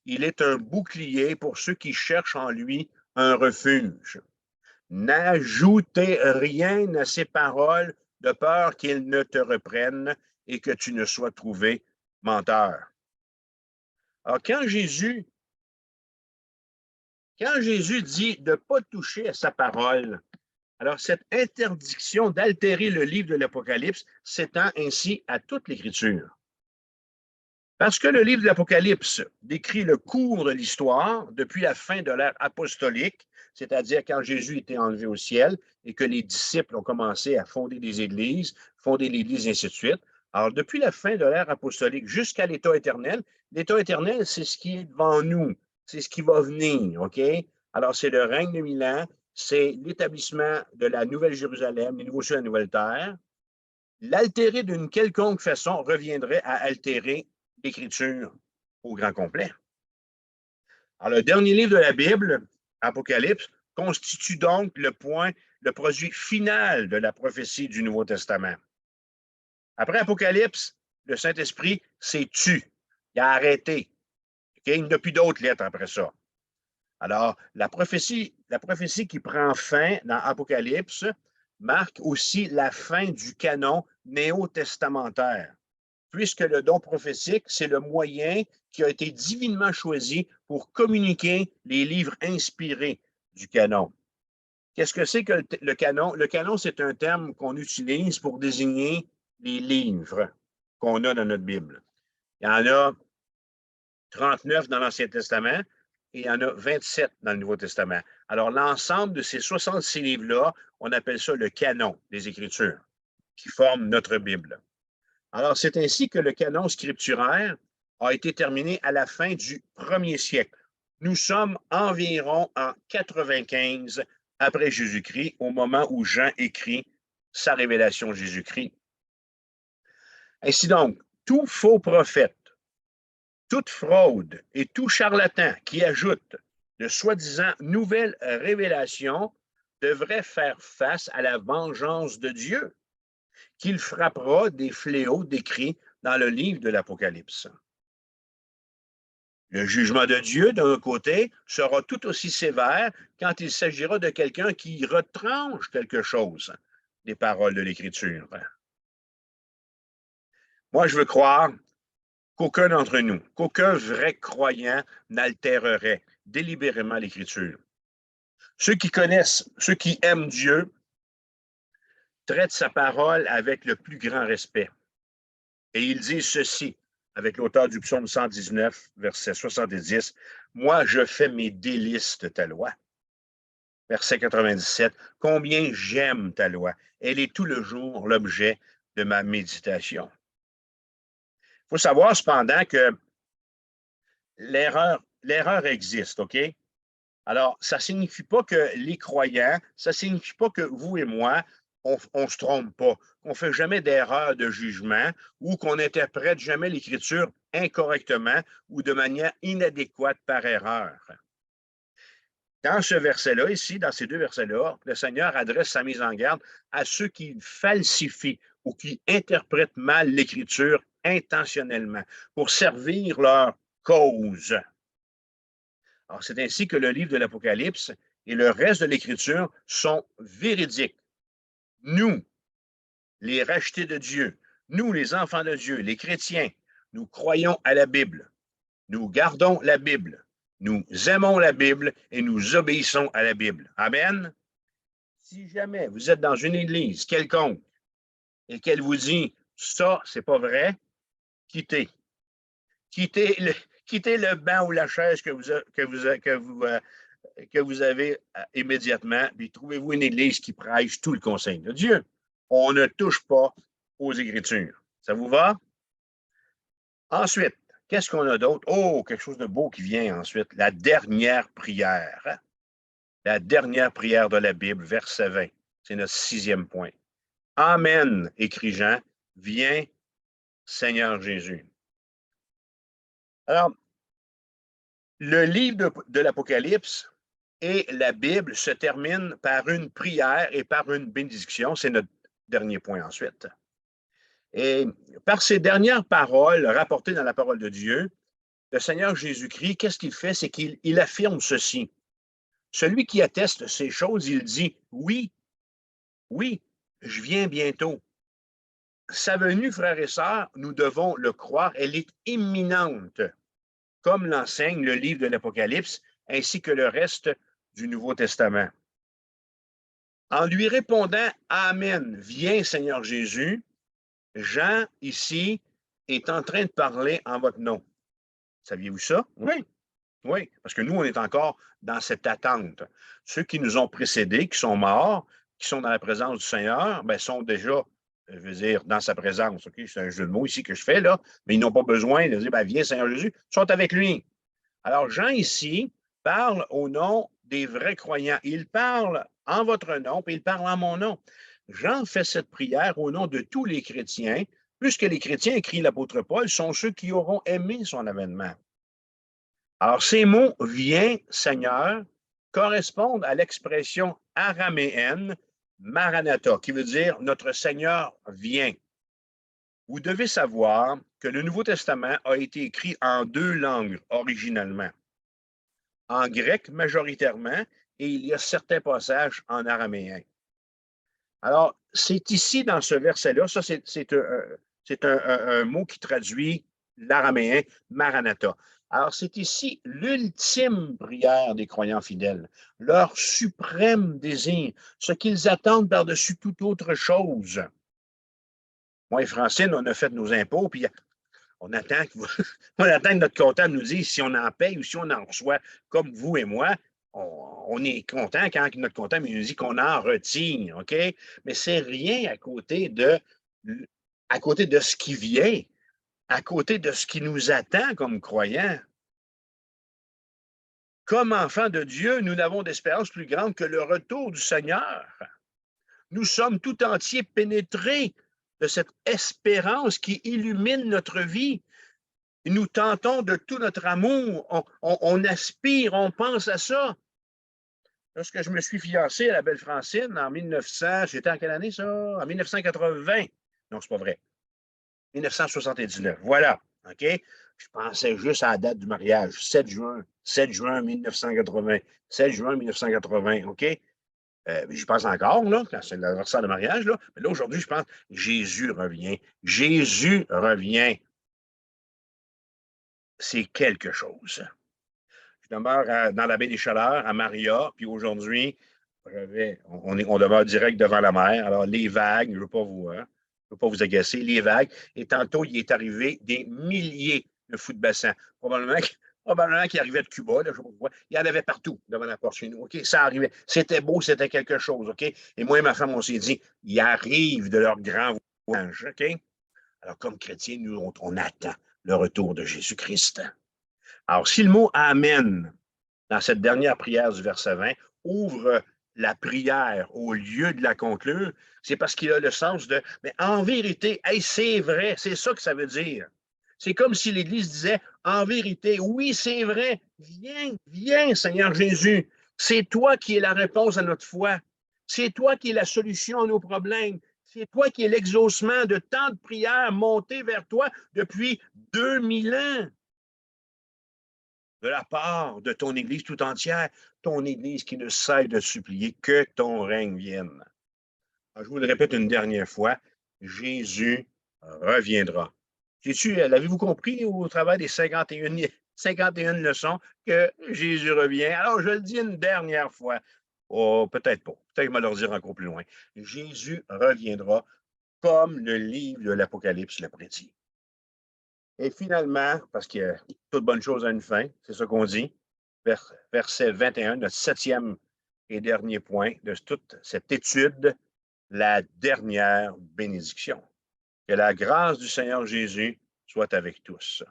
Il est un bouclier pour ceux qui cherchent en lui un refuge. N'ajoutez rien à ces paroles de peur qu'ils ne te reprennent et que tu ne sois trouvé menteur. Alors, quand Jésus dit de ne pas toucher à sa parole, alors cette interdiction d'altérer le livre de l'Apocalypse s'étend ainsi à toute l'Écriture. Parce que le livre de l'Apocalypse décrit le cours de l'histoire depuis la fin de l'ère apostolique, c'est-à-dire quand Jésus était enlevé au ciel et que les disciples ont commencé à fonder des églises, fonder l'Église, et ainsi de suite. Alors, depuis la fin de l'ère apostolique jusqu'à l'état éternel, c'est ce qui est devant nous, c'est ce qui va venir, OK? Alors, c'est le règne de 1000 ans, c'est l'établissement de la Nouvelle Jérusalem, les nouveaux cieux et la nouvelle terre. L'altérer d'une quelconque façon reviendrait à altérer l'Écriture au grand complet. Alors, le dernier livre de la Bible, Apocalypse, constitue donc le produit final de la prophétie du Nouveau Testament. Après Apocalypse, le Saint-Esprit s'est tu. Il a arrêté. Okay? Il n'y a plus d'autres lettres après ça. Alors, la prophétie qui prend fin dans Apocalypse marque aussi la fin du canon néo-testamentaire, puisque le don prophétique, c'est le moyen qui a été divinement choisi pour communiquer les livres inspirés du canon. Qu'est-ce que c'est que le canon? Le canon, c'est un terme qu'on utilise pour désigner les livres qu'on a dans notre Bible. Il y en a 39 dans l'Ancien Testament et il y en a 27 dans le Nouveau Testament. Alors, l'ensemble de ces 66 livres-là, on appelle ça le canon des Écritures, qui forment notre Bible. Alors, c'est ainsi que le canon scripturaire a été terminé à la fin du 1er siècle. Nous sommes environ en 95 après Jésus-Christ, au moment où Jean écrit sa révélation Jésus-Christ. Ainsi donc, tout faux prophète, toute fraude et tout charlatan qui ajoute de soi-disant nouvelles révélations devrait faire face à la vengeance de Dieu, qu'il frappera des fléaux décrits dans le livre de l'Apocalypse. Le jugement de Dieu, d'un côté, sera tout aussi sévère quand il s'agira de quelqu'un qui retranche quelque chose des paroles de l'Écriture. Moi, je veux croire qu'aucun d'entre nous, qu'aucun vrai croyant n'altérerait délibérément l'Écriture. Ceux qui connaissent, ceux qui aiment Dieu, traitent sa parole avec le plus grand respect. Et ils disent ceci, avec l'auteur du psaume 119, verset 70, « Moi, je fais mes délices de ta loi. » Verset 97, « Combien j'aime ta loi. Elle est tout le jour l'objet de ma méditation. » Il faut savoir cependant que l'erreur existe, OK? Alors, ça ne signifie pas que les croyants, ça ne signifie pas que vous et moi, on ne se trompe pas, qu'on ne fait jamais d'erreur de jugement ou qu'on n'interprète jamais l'Écriture incorrectement ou de manière inadéquate par erreur. Dans ce verset-là, ici, dans ces deux versets-là, le Seigneur adresse sa mise en garde à ceux qui falsifient ou qui interprètent mal l'Écriture intentionnellement pour servir leur cause. Alors, c'est ainsi que le livre de l'Apocalypse et le reste de l'Écriture sont véridiques. Nous, les rachetés de Dieu, nous, les enfants de Dieu, les chrétiens, nous croyons à la Bible. Nous gardons la Bible. Nous aimons la Bible et nous obéissons à la Bible. Amen. Si jamais vous êtes dans une église quelconque et qu'elle vous dit ça, c'est pas vrai, quittez. Quittez le banc ou la chaise que vous avez immédiatement, puis trouvez-vous une église qui prêche tout le conseil de Dieu. On ne touche pas aux Écritures. Ça vous va? Ensuite, qu'est-ce qu'on a d'autre? Oh, quelque chose de beau qui vient ensuite. La dernière prière. La dernière prière de la Bible, verset 20. C'est notre 6e point. Amen, écrit Jean. Viens, Seigneur Jésus. Alors, le livre de l'Apocalypse et la Bible se terminent par une prière et par une bénédiction. C'est notre dernier point ensuite. Et par ces dernières paroles rapportées dans la parole de Dieu, le Seigneur Jésus-Christ, qu'est-ce qu'il fait? C'est qu'il affirme ceci. Celui qui atteste ces choses, il dit, oui, oui, je viens bientôt. Sa venue, frères et sœurs, nous devons le croire, elle est imminente, comme l'enseigne le livre de l'Apocalypse, ainsi que le reste du Nouveau Testament. En lui répondant « Amen, viens Seigneur Jésus », Jean, ici, est en train de parler en votre nom. Saviez-vous ça? Oui. Oui, parce que nous, on est encore dans cette attente. Ceux qui nous ont précédés, qui sont morts, qui sont dans la présence du Seigneur, bien, sont déjà, je veux dire, dans sa présence. OK? C'est un jeu de mots ici que je fais, là, mais ils n'ont pas besoin de dire, bien, viens, Seigneur Jésus, ils sont avec lui. Alors, Jean, ici, parle au nom des vrais croyants. Il parle en votre nom, puis il parle en mon nom. Jean fait cette prière au nom de tous les chrétiens, puisque les chrétiens, écrit l'apôtre Paul, sont ceux qui auront aimé son avènement. Alors, ces mots « viens, Seigneur » correspondent à l'expression araméenne « Maranatha », qui veut dire « notre Seigneur vient ». Vous devez savoir que le Nouveau Testament a été écrit en 2 langues originalement, en grec majoritairement, et il y a certains passages en araméen. Alors, c'est ici, dans ce verset-là, ça c'est un mot qui traduit l'araméen « Maranatha ». Alors, c'est ici l'ultime prière des croyants fidèles, leur suprême désir, ce qu'ils attendent par-dessus toute autre chose. Moi et Francine, on a fait nos impôts, puis on attend que, on attend que notre comptable nous dise si on en paye ou si on en reçoit, comme vous et moi. On est content quand notre comptable nous dit qu'on en retire, OK? Mais c'est rien à côté de ce qui vient, à côté de ce qui nous attend comme croyants. Comme enfants de Dieu, nous n'avons d'espérance plus grande que le retour du Seigneur. Nous sommes tout entiers pénétrés de cette espérance qui illumine notre vie. Nous tentons de tout notre amour, on aspire, on pense à ça. Lorsque je me suis fiancé à la belle Francine en 1900, c'était en quelle année ça? En 1980. Non, c'est pas vrai. 1979. Voilà. OK? Je pensais juste à la date du mariage, 7 juin 1980. 7 juin 1980. OK? J'y pense encore, là, quand c'est l'anniversaire de mariage, là. Mais là, aujourd'hui, je pense, Jésus revient. Jésus revient. C'est quelque chose. Je demeure dans la baie des Chaleurs, à Maria, puis aujourd'hui, on demeure direct devant la mer. Alors, les vagues, je ne veux pas vous agacer, les vagues. Et tantôt, il est arrivé des milliers de fous de bassin. Probablement qu'il arrivait de Cuba, là, je sais pas pourquoi. Il y en avait partout devant la porte chez nous. OK, ça arrivait. C'était beau, c'était quelque chose. OK? Et moi et ma femme, on s'est dit, ils arrivent de leur grand voyage. OK? Alors, comme chrétiens, nous, on attend le retour de Jésus-Christ. Alors, si le mot Amen, dans cette dernière prière du verset 20, ouvre la prière au lieu de la conclure, c'est parce qu'il a le sens de, mais en vérité, hey, c'est vrai, c'est ça que ça veut dire. C'est comme si l'Église disait, en vérité, oui, c'est vrai, viens, viens, Seigneur Jésus. C'est toi qui es la réponse à notre foi. C'est toi qui es la solution à nos problèmes. C'est toi qui es l'exaucement de tant de prières montées vers toi depuis 2000 ans de la part de ton Église tout entière, ton Église qui ne cesse de supplier que ton règne vienne. Alors, je vous le répète une dernière fois, Jésus reviendra. L'avez-vous compris au travers des 51 leçons que Jésus revient? Alors, je le dis une dernière fois. Oh, peut-être pas. Peut-être que je vais leur dire encore plus loin. Jésus reviendra comme le livre de l'Apocalypse le prédit. Et finalement, parce que toute bonne chose a une fin, c'est ça qu'on dit, verset 21, notre septième et dernier point de toute cette étude, la dernière bénédiction. Que la grâce du Seigneur Jésus soit avec tous.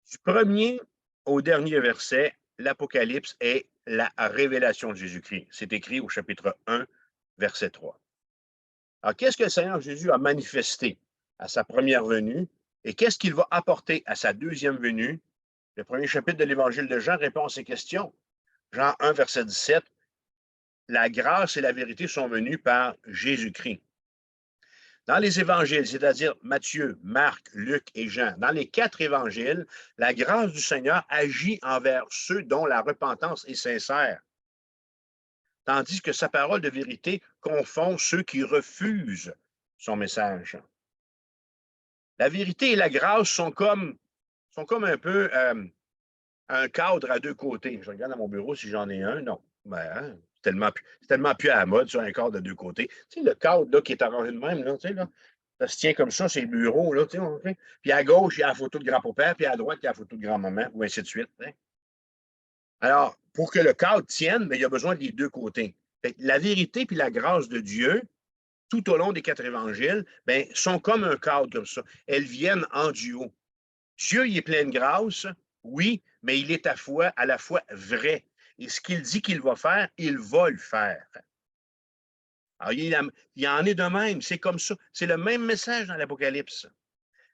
Du premier au dernier verset, l'Apocalypse est la révélation de Jésus-Christ. C'est écrit au chapitre 1, verset 3. Alors, qu'est-ce que le Seigneur Jésus a manifesté à sa première venue et qu'est-ce qu'il va apporter à sa deuxième venue? Le premier chapitre de l'Évangile de Jean répond à ces questions. Jean 1, verset 17, la grâce et la vérité sont venues par Jésus-Christ. Dans les évangiles, c'est-à-dire Matthieu, Marc, Luc et Jean, dans les 4 évangiles, la grâce du Seigneur agit envers ceux dont la repentance est sincère, tandis que sa parole de vérité confond ceux qui refusent son message. La vérité et la grâce sont comme un peu un cadre à deux côtés. Je regarde à mon bureau si j'en ai un. Non. Ben, hein, c'est tellement plus à la mode sur un cadre de deux côtés. Tu sais, le cadre là, qui est arrangé de même, là, tu sais, là, ça se tient comme ça, c'est le bureau. Là, tu sais, okay? Puis à gauche, il y a la photo de grand-papa, puis à droite, il y a la photo de grand-maman, ou ainsi de suite. Hein? Alors, pour que le cadre tienne, ben, il y a besoin des deux côtés. La vérité puis la grâce de Dieu, tout au long des 4 évangiles, ben, sont comme un cadre comme ça. Elles viennent en duo. Dieu, il est plein de grâce, oui, mais il est à la fois vrai. Et ce qu'il dit qu'il va faire, il va le faire. Alors, il en est de même, c'est comme ça. C'est le même message dans l'Apocalypse.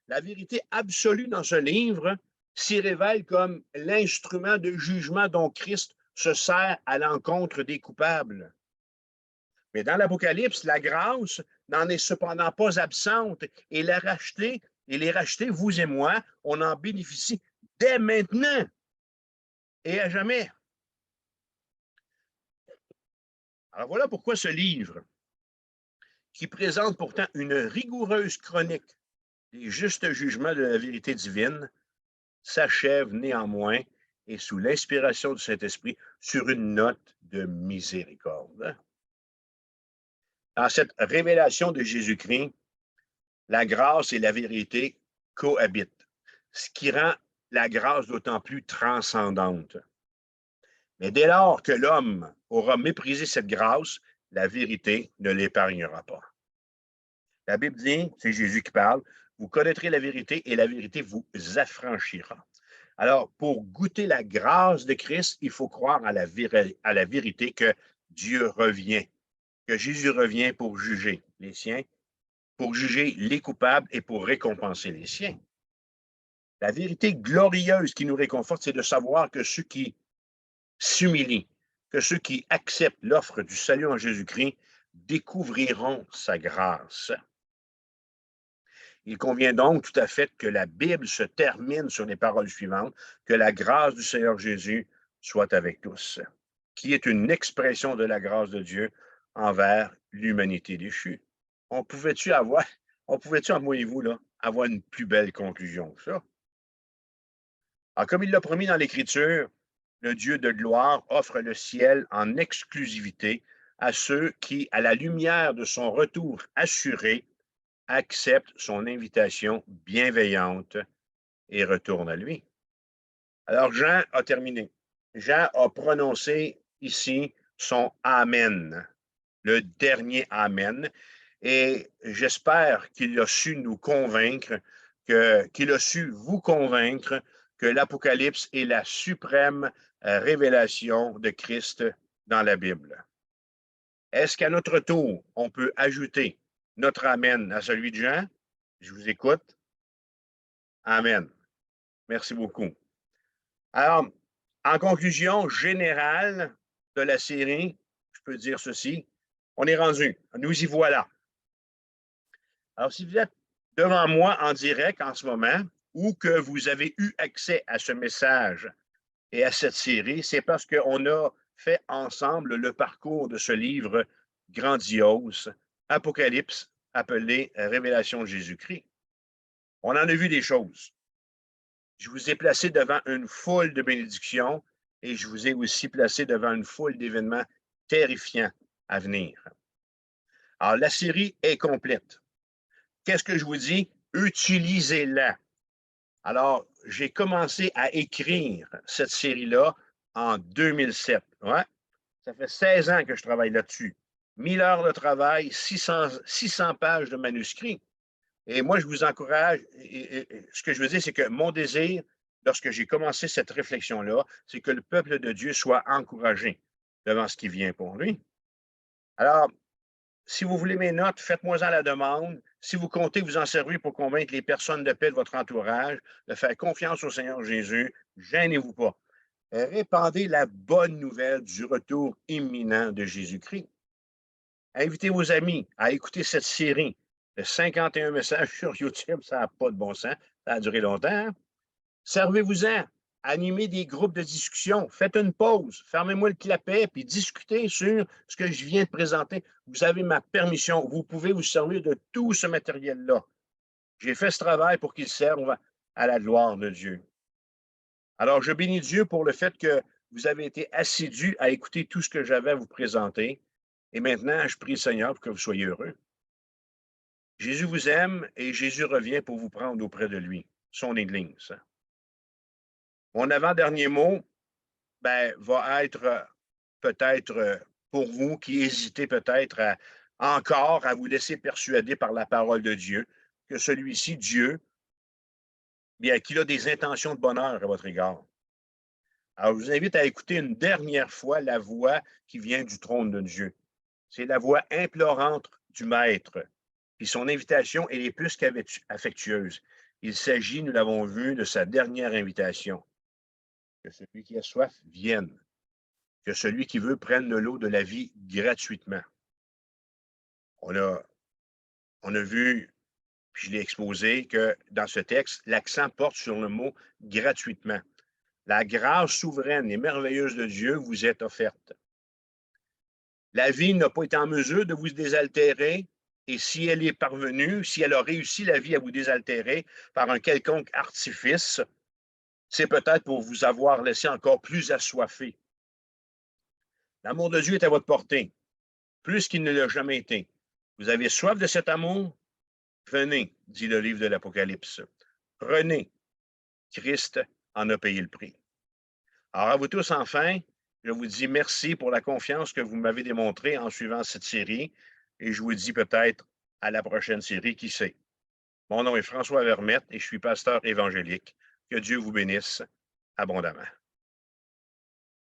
La vérité absolue dans ce livre s'y révèle comme l'instrument de jugement dont Christ se sert à l'encontre des coupables. Mais dans l'Apocalypse, la grâce n'en est cependant pas absente et les racheter, vous et moi, on en bénéficie dès maintenant et à jamais. Alors voilà pourquoi ce livre, qui présente pourtant une rigoureuse chronique des justes jugements de la vérité divine, s'achève néanmoins et sous l'inspiration du Saint-Esprit sur une note de miséricorde. Dans cette révélation de Jésus-Christ, la grâce et la vérité cohabitent, ce qui rend la grâce d'autant plus transcendante. Mais dès lors que l'homme aura méprisé cette grâce, la vérité ne l'épargnera pas. La Bible dit, c'est Jésus qui parle, vous connaîtrez la vérité et la vérité vous affranchira. Alors, pour goûter la grâce de Christ, il faut croire à la vérité que Dieu revient, que Jésus revient pour juger les siens, pour juger les coupables et pour récompenser les siens. La vérité glorieuse qui nous réconforte, c'est de savoir que ceux qui s'humilient, que ceux qui acceptent l'offre du salut en Jésus-Christ découvriront sa grâce. Il convient donc tout à fait que la Bible se termine sur les paroles suivantes, que la grâce du Seigneur Jésus soit avec tous, qui est une expression de la grâce de Dieu envers l'humanité déchue. On pouvait-tu, voyez-vous, là, avoir une plus belle conclusion que ça? Alors, comme il l'a promis dans l'Écriture, le Dieu de gloire offre le ciel en exclusivité à ceux qui, à la lumière de son retour assuré, acceptent son invitation bienveillante et retournent à lui. Alors, Jean a terminé. Jean a prononcé ici son Amen, le dernier Amen, et j'espère qu'il a su nous convaincre, qu'il a su vous convaincre que l'Apocalypse est la suprême révélation de Christ dans la Bible. Est-ce qu'à notre tour, on peut ajouter notre Amen à celui de Jean? Je vous écoute. Amen. Merci beaucoup. Alors, en conclusion générale de la série, je peux dire ceci, on est rendu, nous y voilà. Alors, si vous êtes devant moi en direct en ce moment ou que vous avez eu accès à ce message et à cette série, c'est parce qu'on a fait ensemble le parcours de ce livre grandiose, Apocalypse, appelé Révélation de Jésus-Christ. On en a vu des choses. Je vous ai placé devant une foule de bénédictions et je vous ai aussi placé devant une foule d'événements terrifiants à venir. Alors, la série est complète. Qu'est-ce que je vous dis? Utilisez-la. Alors, j'ai commencé à écrire cette série-là en 2007. Ouais, ça fait 16 ans que je travaille là-dessus. 1000 heures de travail, 600 pages de manuscrits. Et moi, je vous encourage, ce que je veux dire, c'est que mon désir, lorsque j'ai commencé cette réflexion-là, c'est que le peuple de Dieu soit encouragé devant ce qui vient pour lui. Alors, si vous voulez mes notes, faites-moi-en la demande. Si vous comptez vous en servir pour convaincre les personnes de paix de votre entourage, de faire confiance au Seigneur Jésus, gênez-vous pas. Répandez la bonne nouvelle du retour imminent de Jésus-Christ. Invitez vos amis à écouter cette série de 51 messages sur YouTube. Ça n'a pas de bon sens. Ça a duré longtemps. Hein? Servez-vous-en. Animez des groupes de discussion. Faites une pause. Fermez-moi le clapet puis discutez sur ce que je viens de présenter. Vous avez ma permission. Vous pouvez vous servir de tout ce matériel-là. J'ai fait ce travail pour qu'il serve à la gloire de Dieu. Alors, je bénis Dieu pour le fait que vous avez été assidus à écouter tout ce que j'avais à vous présenter. Et maintenant, je prie le Seigneur pour que vous soyez heureux. Jésus vous aime et Jésus revient pour vous prendre auprès de lui, son Église. Mon avant-dernier mot va être peut-être pour vous qui hésitez peut-être encore à vous laisser persuader par la parole de Dieu que celui-ci, Dieu, bien qu'il a des intentions de bonheur à votre égard. Alors, je vous invite à écouter une dernière fois la voix qui vient du trône de Dieu. C'est la voix implorante du Maître. Puis son invitation, elle est plus qu'affectueuse. Il s'agit, nous l'avons vu, de sa dernière invitation. Que celui qui a soif vienne. Que celui qui veut prenne de l'eau de la vie gratuitement. On a vu, puis je l'ai exposé, que dans ce texte, l'accent porte sur le mot gratuitement. La grâce souveraine et merveilleuse de Dieu vous est offerte. La vie n'a pas été en mesure de vous désaltérer, et si elle est parvenue, si elle a réussi la vie à vous désaltérer par un quelconque artifice, c'est peut-être pour vous avoir laissé encore plus assoiffé. L'amour de Dieu est à votre portée, plus qu'il ne l'a jamais été. Vous avez soif de cet amour? Venez, dit le livre de l'Apocalypse. Prenez, Christ en a payé le prix. Alors, à vous tous, enfin, je vous dis merci pour la confiance que vous m'avez démontrée en suivant cette série et je vous dis peut-être à la prochaine série, qui sait. Mon nom est François Vermette et je suis pasteur évangélique. Que Dieu vous bénisse abondamment.